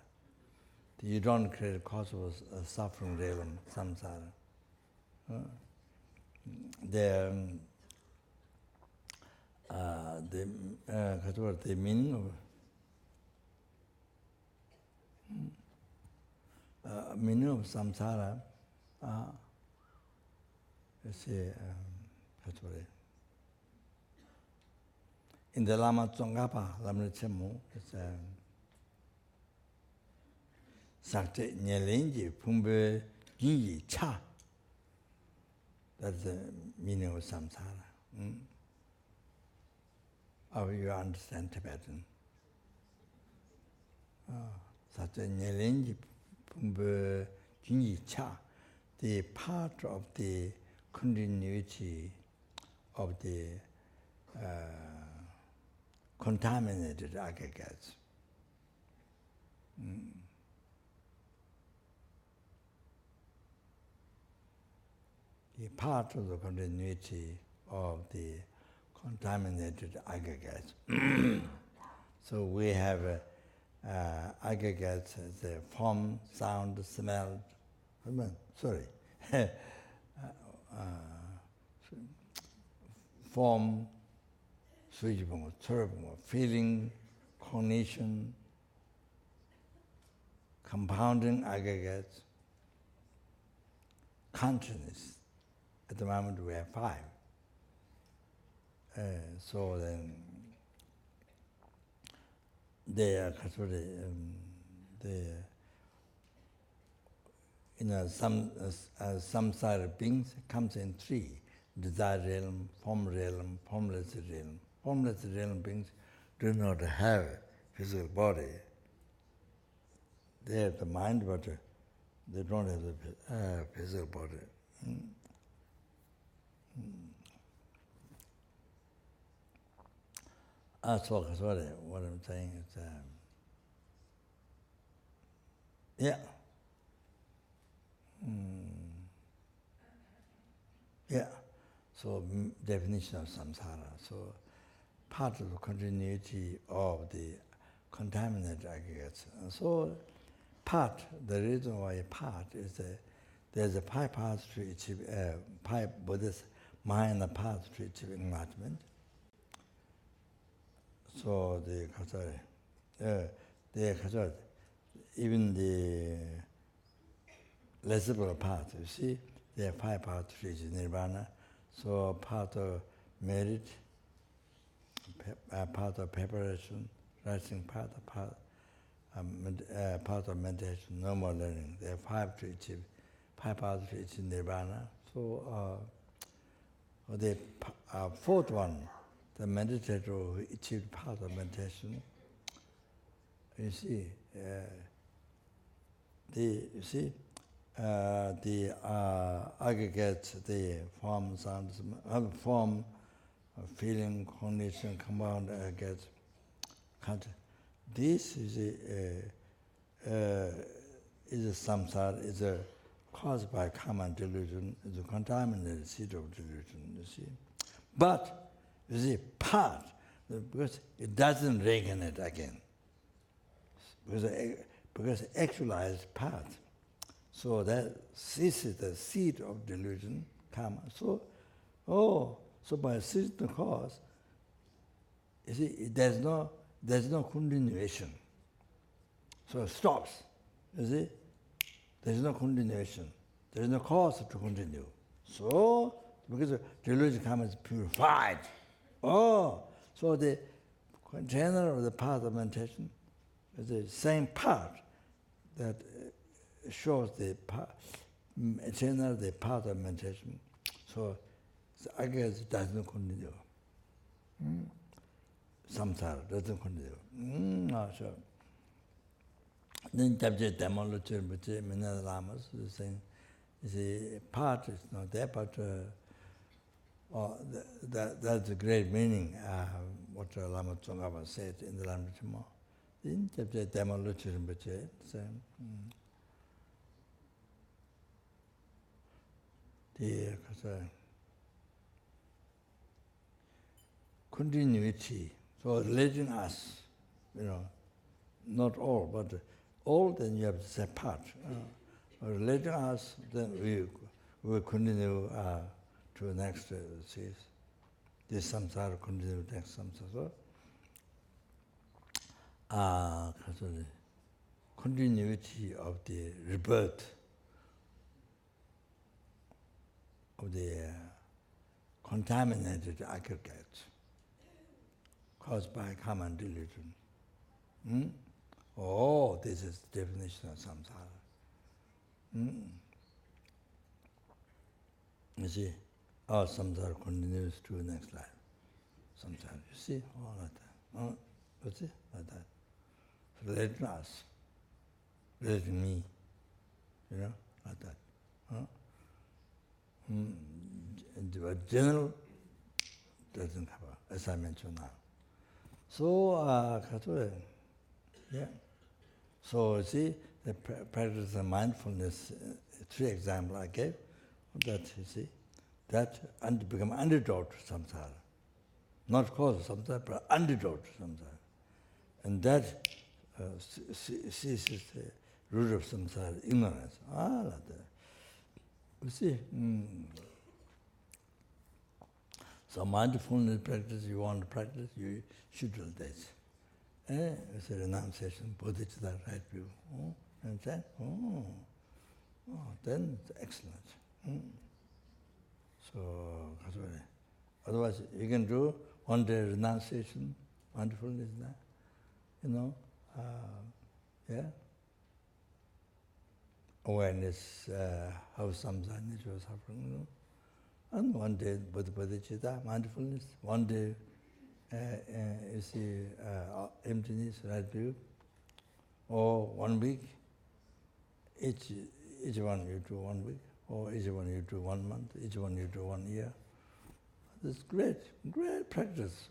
You don't create cause of suffering realm, samsara. The meaning of samsara, you see, in the Lama Tsongkhapa, Lama Chemu, it's Sakte Nyelenji Pumbe Jinyi Cha. That's the meaning of samsara. How you understand Tibetan? Sakte Nyelenji Pumbe Jinyi Cha, the part of the continuity of the contaminated aggregates. The part of the continuity of the contaminated aggregates. So we have aggregates as form, sound, smell, form, suijibungo, chorobungo, feeling, cognition, compounding aggregates, consciousness. At the moment we have 5. So then they are some samsara beings comes in 3: desire realm, form realm, formless realm. Formless realm beings do not have a physical body. They have the mind, but they don't have the physical body. So what I'm saying is, so definition of samsara. So part of the continuity of the contaminated aggregates. So the reason why part is that there's a 5 paths to achieve, 5 Buddhist minor paths to achieve enlightenment. So even the lesser path, you see, there are 5 paths to achieve nirvana. So part of merit, part of preparation, writing part of meditation, no more learning. There are 5 paths to achieve nirvana. So the 4th one, the meditator who achieved part of meditation, you see, the aggregates, the form, sounds, form, feeling, cognition, compound aggregates. This is a samsara, is a caused by karma and delusion, is a contaminated seed of delusion, you see. But, you see, part, because it doesn't regenerate again. Because actualized part. So that this is the seed of delusion, karma. So by seed cause, you see, there's no continuation. So it stops. You see? There's no continuation. There's no cause to continue. So, because delusion karma is purified. So the container of the path of meditation is the same part that shows the channel, the path of meditation. So I guess it doesn't continue. Samsara doesn't continue. Sure. Then Tabje Demology, many lamas is saying, the part is not there, but that's a great meaning, what Lama Tsongkhapa said in the language more. Then Tabje Demology, the continuity, so letting us, not all, but all, then you have to say part. Letting us, then we will continue to the next series. This samsara continue next samsara. So the continuity of the rebirth of the contaminated aggregates caused by karma and delusion. This is the definition of samsara. You see, our samsara continues to the next life. Samsara, you see, all like that. You see, like that. So letting us, letting me, like that. But general doesn't cover, as I mentioned now. So, So, see, the practice of mindfulness, 3 examples I gave, that, you see, that become antidote to samsara. Not cause of samsara, but antidote to samsara. And that ceases the root of samsara, ignorance. Like that. You see, So mindfulness practice you want to practice, you should do this. It's a renunciation, bodhichitta, right view. Understand? Then it's excellent. So, otherwise you can do one day renunciation, mindfulness, awareness, how samsara nature is suffering, and one day bodhichitta, mindfulness, one day you see emptiness, right view, or 1 week, each one you do 1 week, or each one you do 1 month, each one you do 1 year. It's great practice.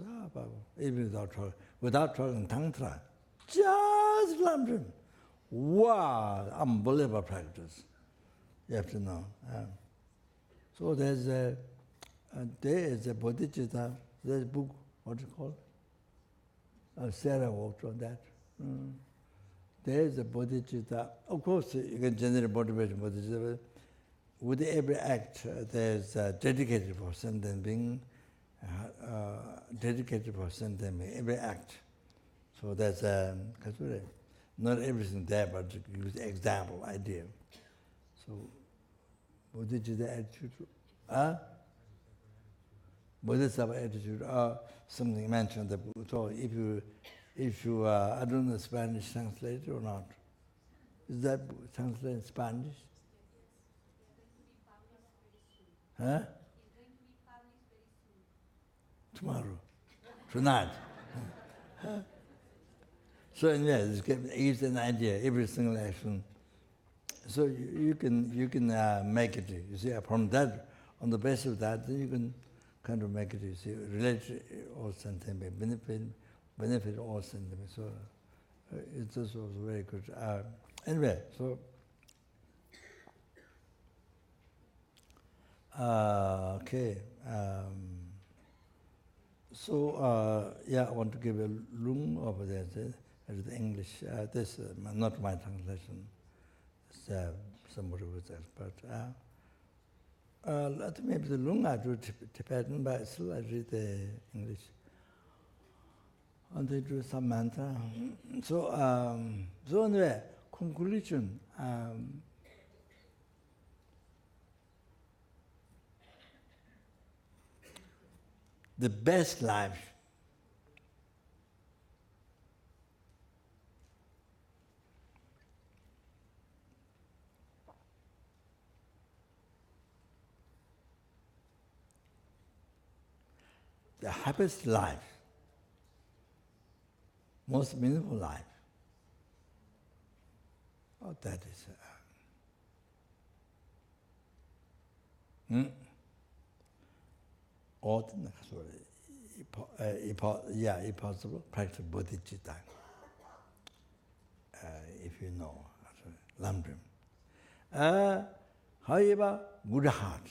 Even without talking tantra, just lambrim. Wow, unbelievable practice. You have to know. So there is a bodhichitta. There's a book. What's it called? Sarah worked on that. There is a bodhichitta. Of course, you can generate motivation bodhichitta. With every act, there's dedicated for sentient being, dedicated for sentient being, every act. So that's not everything there, but use example, idea. So, bodhicitta attitude, bodhisattva attitude, something mentioned the book. So if you I don't know Spanish translated or not. Is that translated in Spanish? Huh? It's going to be published very soon. Tomorrow, tonight. So anyway, this gives an idea, every single action. So you can make it. You see, from that, on the basis of that, then you can kind of make it. You see, relate all sentient, benefit all sentient. So it's also very good. Anyway, so. Okay. I want to give a room over there. The English. This not my translation. It's somebody who's expert. Maybe the Lung I do Tibetan, but still I read the English. And they do some mantra. So anyway, conclusion. The best life the happiest life, most meaningful life. Oh, that is impossible, practice bodhichitta, if you know, lambrim. However, good heart.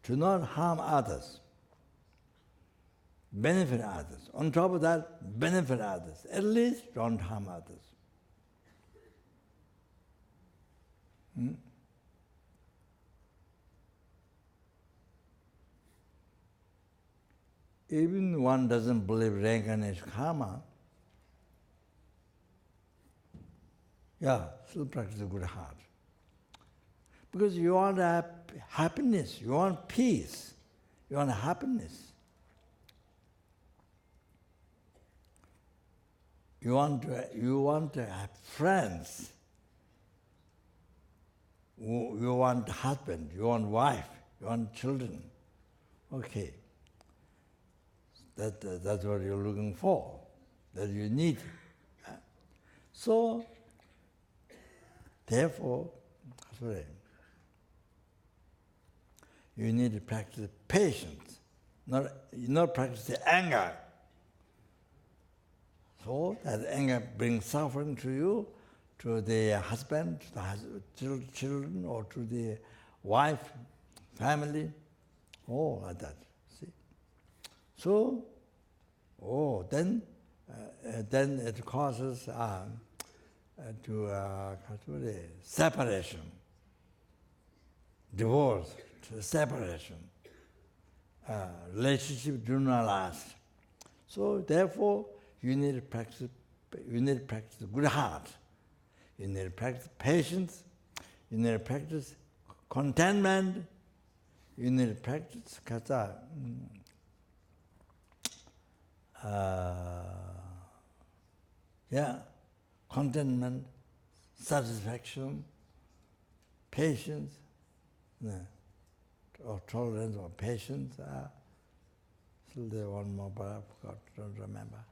To not harm others, benefit others. On top of that, benefit others. At least don't harm others. Even one doesn't believe reincarnation karma, still practice a good heart. Because you want happiness, you want peace, you want happiness. You want to have friends. You want husband, you want wife, you want children. Okay. That's what you're looking for, that you need. So, therefore, you need to practice patience, not practice the anger. So that anger brings suffering to you, to the husband, to the children, or to the wife, family, all like that. See? So, then it causes separation, divorce, to separation. Relationship do not last. So therefore, you need to practice good heart. You need to practice patience. You need to practice contentment. You need to practice contentment, satisfaction, patience, or tolerance or patience. Still there one more, but I forgot, don't remember.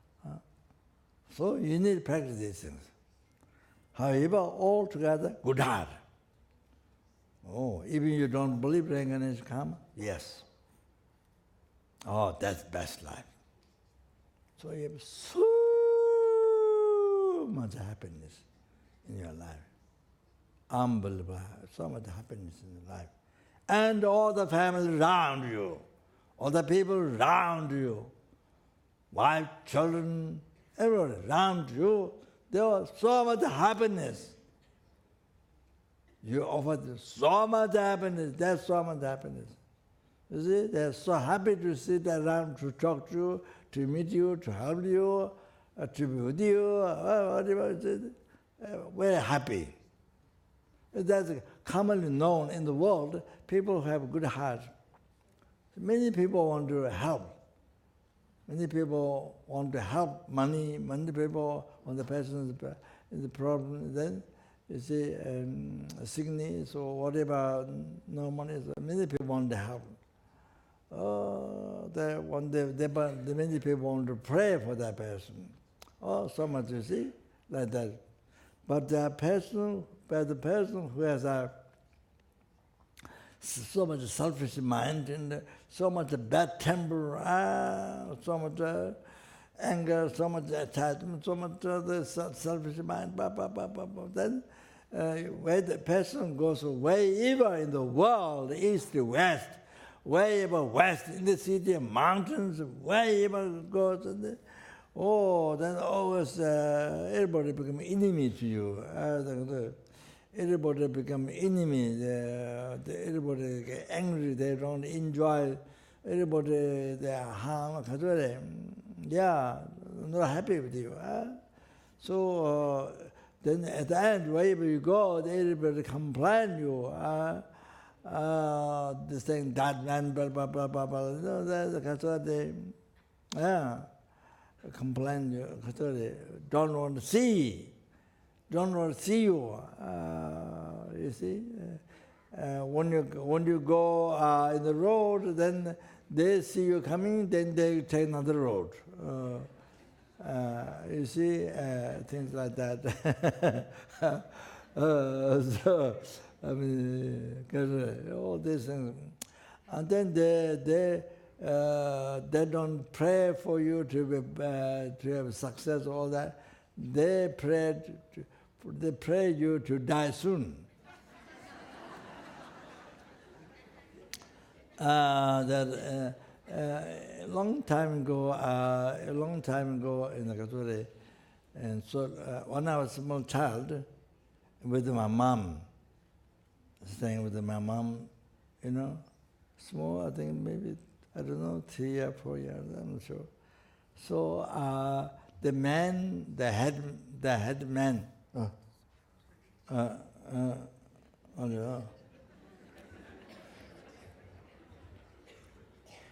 So you need to practice these things. However, altogether, good heart. Oh, even you don't believe reincarnation karma? Yes. Oh, that's best life. So you have so much happiness in your life. Unbelievable, so much happiness in your life. And all the family around you, all the people around you, wife, children, everyone around you, there was so much happiness. You offered so much happiness, there's so much happiness. You see, they're so happy to sit around, to talk to you, to meet you, to help you, to be with you, whatever. Very happy. That's commonly known in the world, people who have a good heart. Many people want to help. Many people want to help money, many people want the person in the problem, then you see sickness or whatever, no money, so many people want to help. Many people want to pray for that person. Oh, so much, you see, like that. But the person who has so much selfish mind and so much bad temper, so much anger, so much attachment, so much selfish mind, then where the person goes wherever in the world, east to west, wherever west, in the city, mountains, wherever it goes, then always everybody become enemy to you. Everybody become enemy. Everybody get angry. They don't enjoy. Everybody they harm. Not happy with you. So then at the end, wherever you go, everybody complain you. This thing, that man, blah blah blah blah blah. They complain you. Don't want to see. Don't want to see you. You see, when you go in the road, then they see you coming, then they take another road. You see, things like that. So I mean, all these things, and then they don't pray for you to have success. All that they pray you to die soon. A long time ago in the Kature, and so when I was a small child, with my mom, staying with my mom, small, I think maybe, I don't know, 3 or 4 years, I'm not sure. So the head man,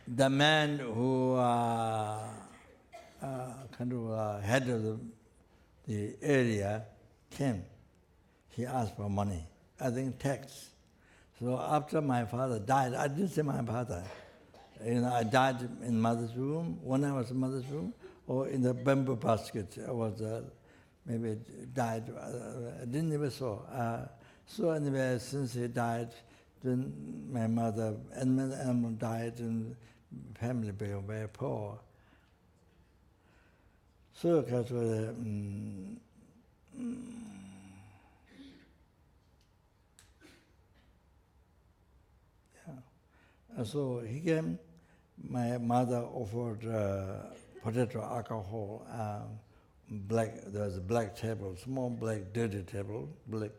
the man who kind of head of the area came. He asked for money, I think tax. So after my father died, I didn't see my father. I died in mother's room, when I was in mother's room, or in the bamboo basket. I was maybe died. I didn't even saw. So anyway, since he died, then my mother and my animal died, and family became very poor. So so he came. My mother offered potato alcohol there was a black table, small black dirty table, black,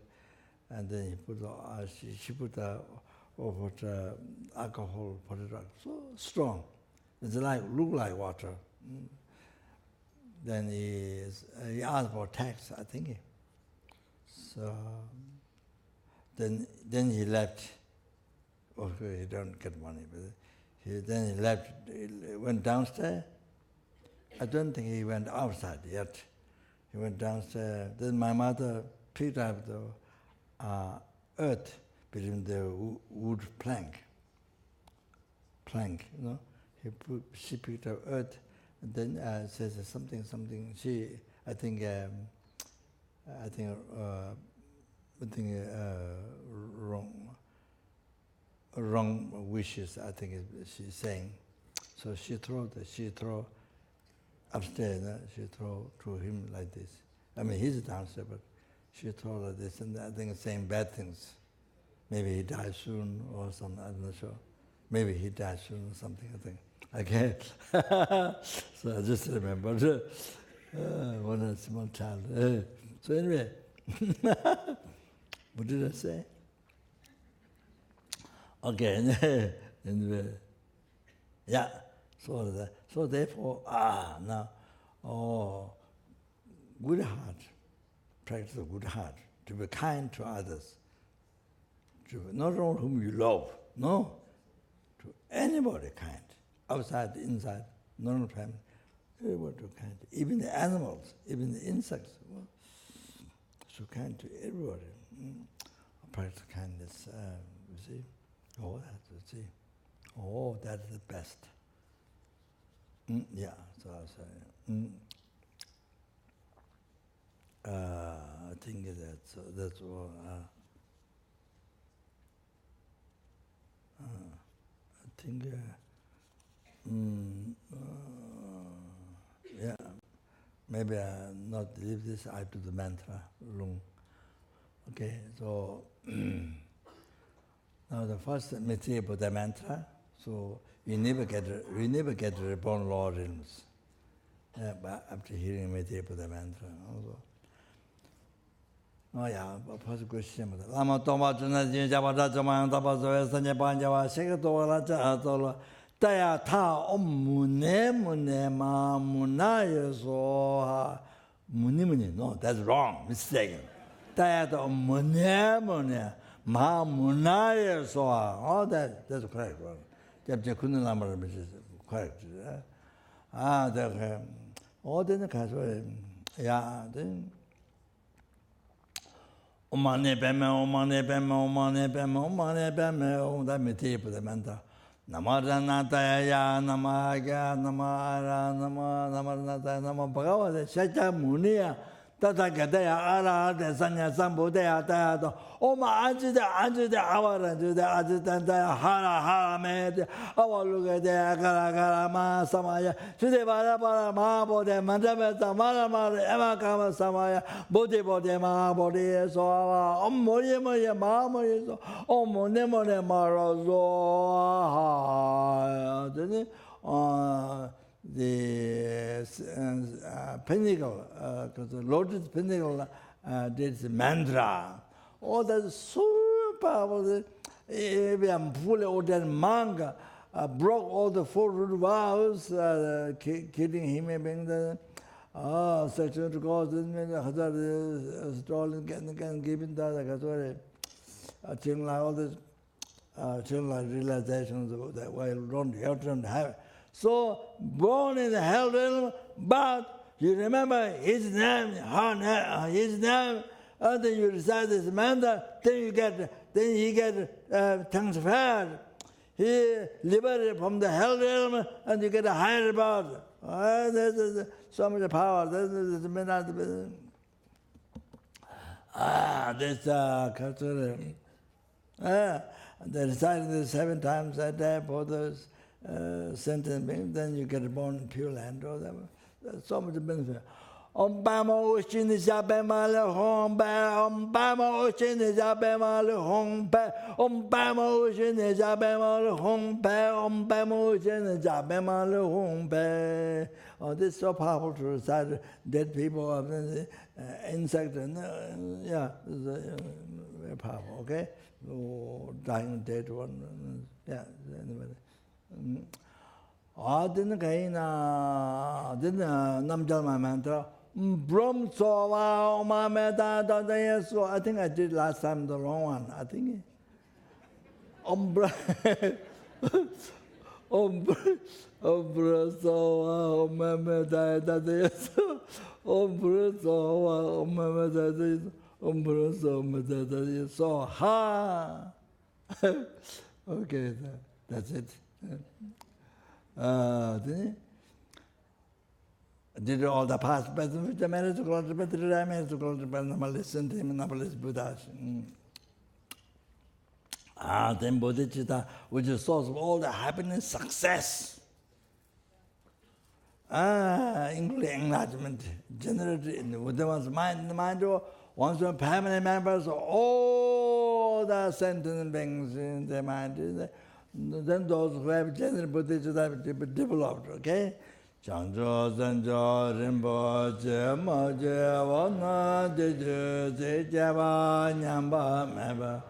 and then he put she put alcohol, put it so strong. It's look like water. Then he asked for tax, I think. So then he left. Okay, he don't get money, but then he left. He went downstairs. I don't think he went outside yet. He went downstairs. Then my mother picked up the earth between the wood plank. She picked up earth, and then says something. I think wrong wishes. I think she's saying. So she throw upstairs. She throw to him like this. I mean, he's downstairs, but she throw like this, and I think saying bad things. Maybe he dies soon or something. I'm not sure. Maybe he dies soon or something. I think. Okay. So I just remember when I was a small child. So anyway, what did I say? Okay. Anyway, yeah. So therefore, now, good heart, practice a good heart, to be kind to others, not only whom you love, no, to anybody kind, outside, inside, normal family, everybody kind, even the animals, even the insects, so kind to everybody. Practice kindness, you see, that's the best. Yeah, so I say, I think that's all. I think, yeah, maybe I not leave this. I do the mantra long. Okay, so now the first Maitreya Buddha mantra. So we never get reborn Lord realms. But after hearing Maitreya Buddha mantra, also. Oh yeah, first question. Lama Toma Juna Jinjabata Jaman Tapazo Sanya Panjava Shekatola Jatola Taya Ta Om Mune Ma Munaya So Muni. No, that's wrong, mistaken. Taya Ta Om Mune Ma Munaya So. Oh, that's correct. Chapter couldn't number which is correct. Then yeah, then Om Mani Padme Hum, that Maitreya Buddha mantra. Namaranataya, Namaga, Namara, Namaranataya, Namabhagavata, Shakyamuni, Tathagateya, Arahata, Sanya Sambodaya, Tayato, Om Ajita, Ajitantaya, Hara, Med, Avalugate, Karakarama, Samaya, Shudevara, Mahabodhe, Mandameta, Maramara, Emakama, Samaya, Bodhi, Mahabodhi, Soava, Om Mori, Mahamori, Om Nemone, Marazo, the pinnacle, because the Lotus Pinnacle did the mantra. Oh, that's so powerful. I'm fully ordained monk, broke all the 4 root vows, killing him, being the section to God, stolen, giving that, all this, realizations that while you don't have. So, born in the hell realm, but you remember his name, and then you recite this mantra, then he get transferred. He liberated from the hell realm, and you get a higher reward. There's so much power. This they recite this 7 times a day for those sentence, then you get born in Pure Land or whatever. There's so much benefit. Om Bama Oshin Zabemale Hombe, Om Bama Oshin Zabemale Hombe, Om Bama Oshin Zabemale Hombe, Om Bama Oshin Zabemale Hombe. Oh, this is so powerful to recite dead people, insect, yeah, very powerful, okay? Oh, dying dead one, yeah, anyway. Didn't Namgyalma mantra. Brum Sova Oma Meta Dada. So I think I did last time the wrong one. I think Ombra Ombra Sova Oma Meta Dada. Ombra Sova Oma Meta Dada. Ombra Sova Meta Dada. So ha. Okay, that's it. Did all the past, but the marriage to God, but the marriage to God, but listen to him, Buddha. Then bodhichitta, which is the source of all the happiness, success, including enlightenment, generated within one's mind, the mind of one's family members, all the sentient beings in their mind. Then those who have general bodhichitta developed, okay? Changjo, Zanjo, Rinpoche, Moje, Wana, Deju, Zejaba, Nyamba, Meba,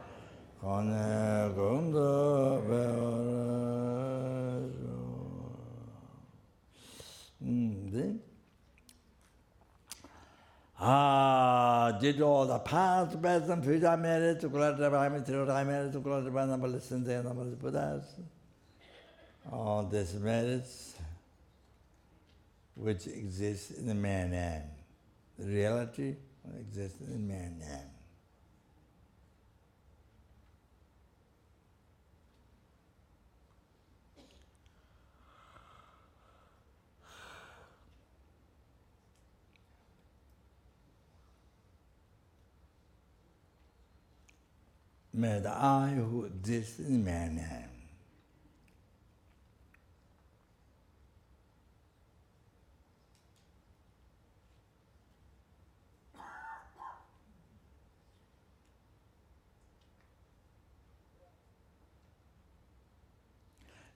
Kone, Gondo, Beora. Did all the past, present, future merit to clarify material merit to clarify number listen there, number Buddhas. All these merits which exists in the mere name. The reality exists in the mere name. May the I who exists in the mere name.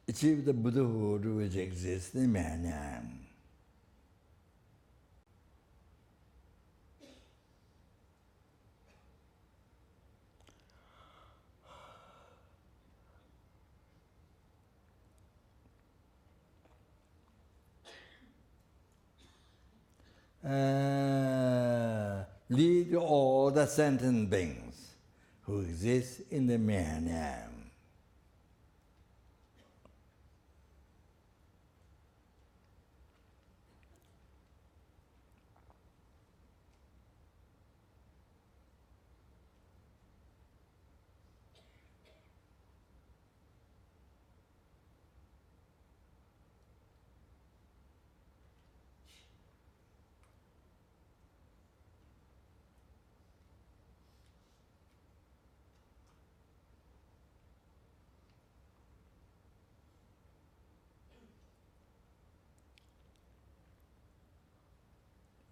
Achieve the Buddhahood which exists in mere name. Lead all the sentient beings who exist in the mere name.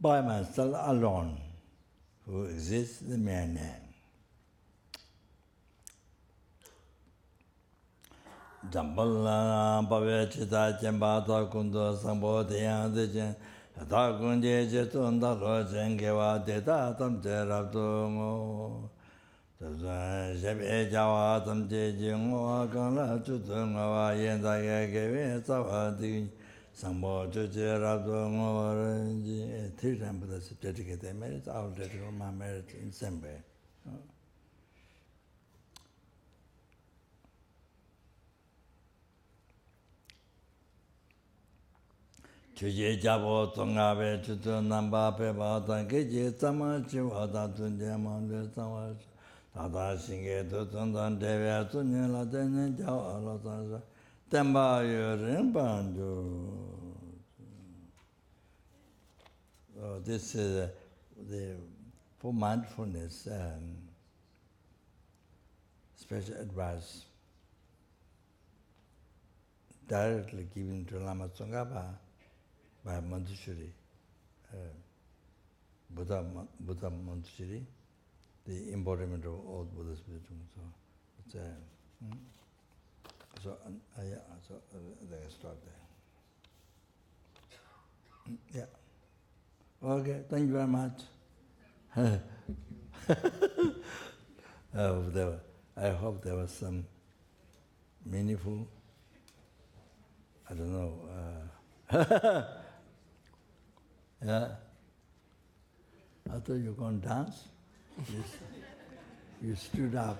By myself alone, who exists in the mere name. Jambala Bhavechita Jambata Kundo Sambo Deyan Takunje Jetunda Rojengewa Deta Tam Terabdungo Jebe Jawa Tam Jejingo Gala Chutunga Yenda Gave Savadi Sambo Jujerabdungo 3 times Buddha dedicate their merits, I will dedicate my merits in the same way. Chuje Jabo Tongabe Chutu Namba Peba Tankeji Tama Chiwata Tunja Mande Tama Tata Singe Tutundan Devya Tunyala Tene Jawa Lotanza Temba Yurin Bandu. This is for mindfulness special advice directly given to Lama Tsongkhapa by Manjushri. Buddha Monastery, the embodiment of all Buddha's wisdom. So it's so they start there. Yeah. Okay. Thank you very much. I hope there was some meaningful. I don't know. Yeah. I thought you were going to dance. You stood up.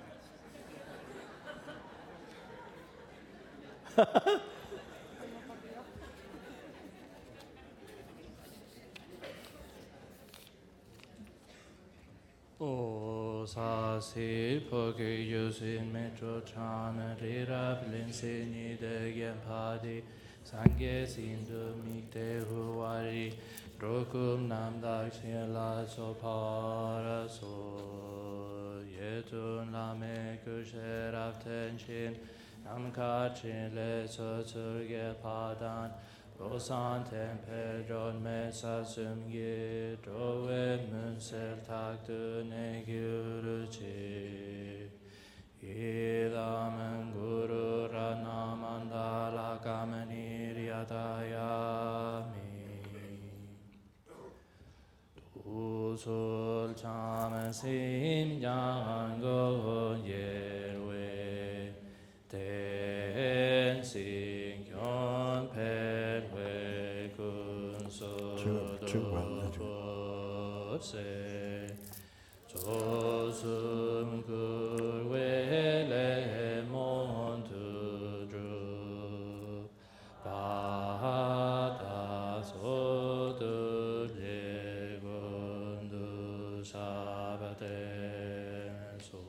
O sasi poke yusin metro chana rira blinsini de gempadi sangye sindu mikte huwari rokum namdak la sopara so yetun lame kusheraf tenchin namkachin le soturge padan Rosan tempe dron mesa sumgi drove munsel taktu ne gyuruchi Idam guru rana mandala kamani riyatayami Usul chamasim yango yerwe ten sing yon perwe kun so do se Josum kurwe le mon tu dru Bata so tu le gundu sabate so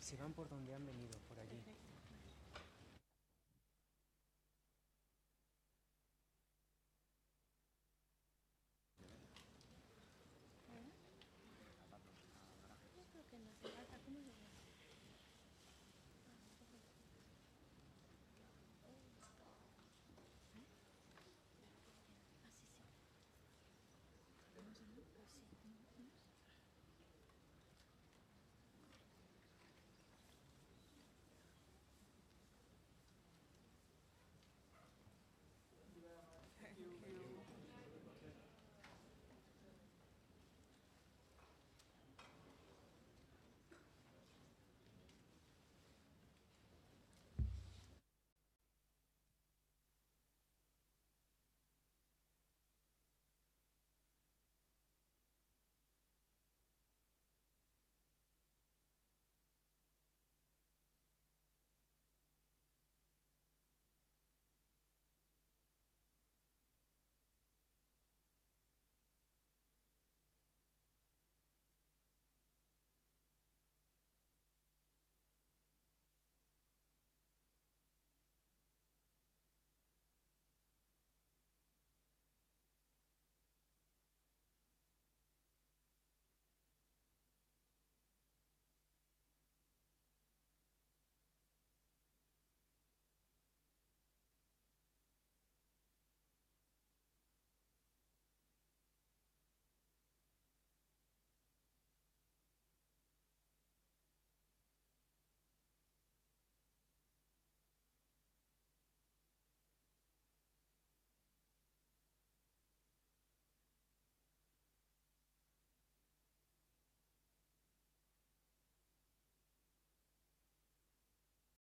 Se van por donde han venido, por allí.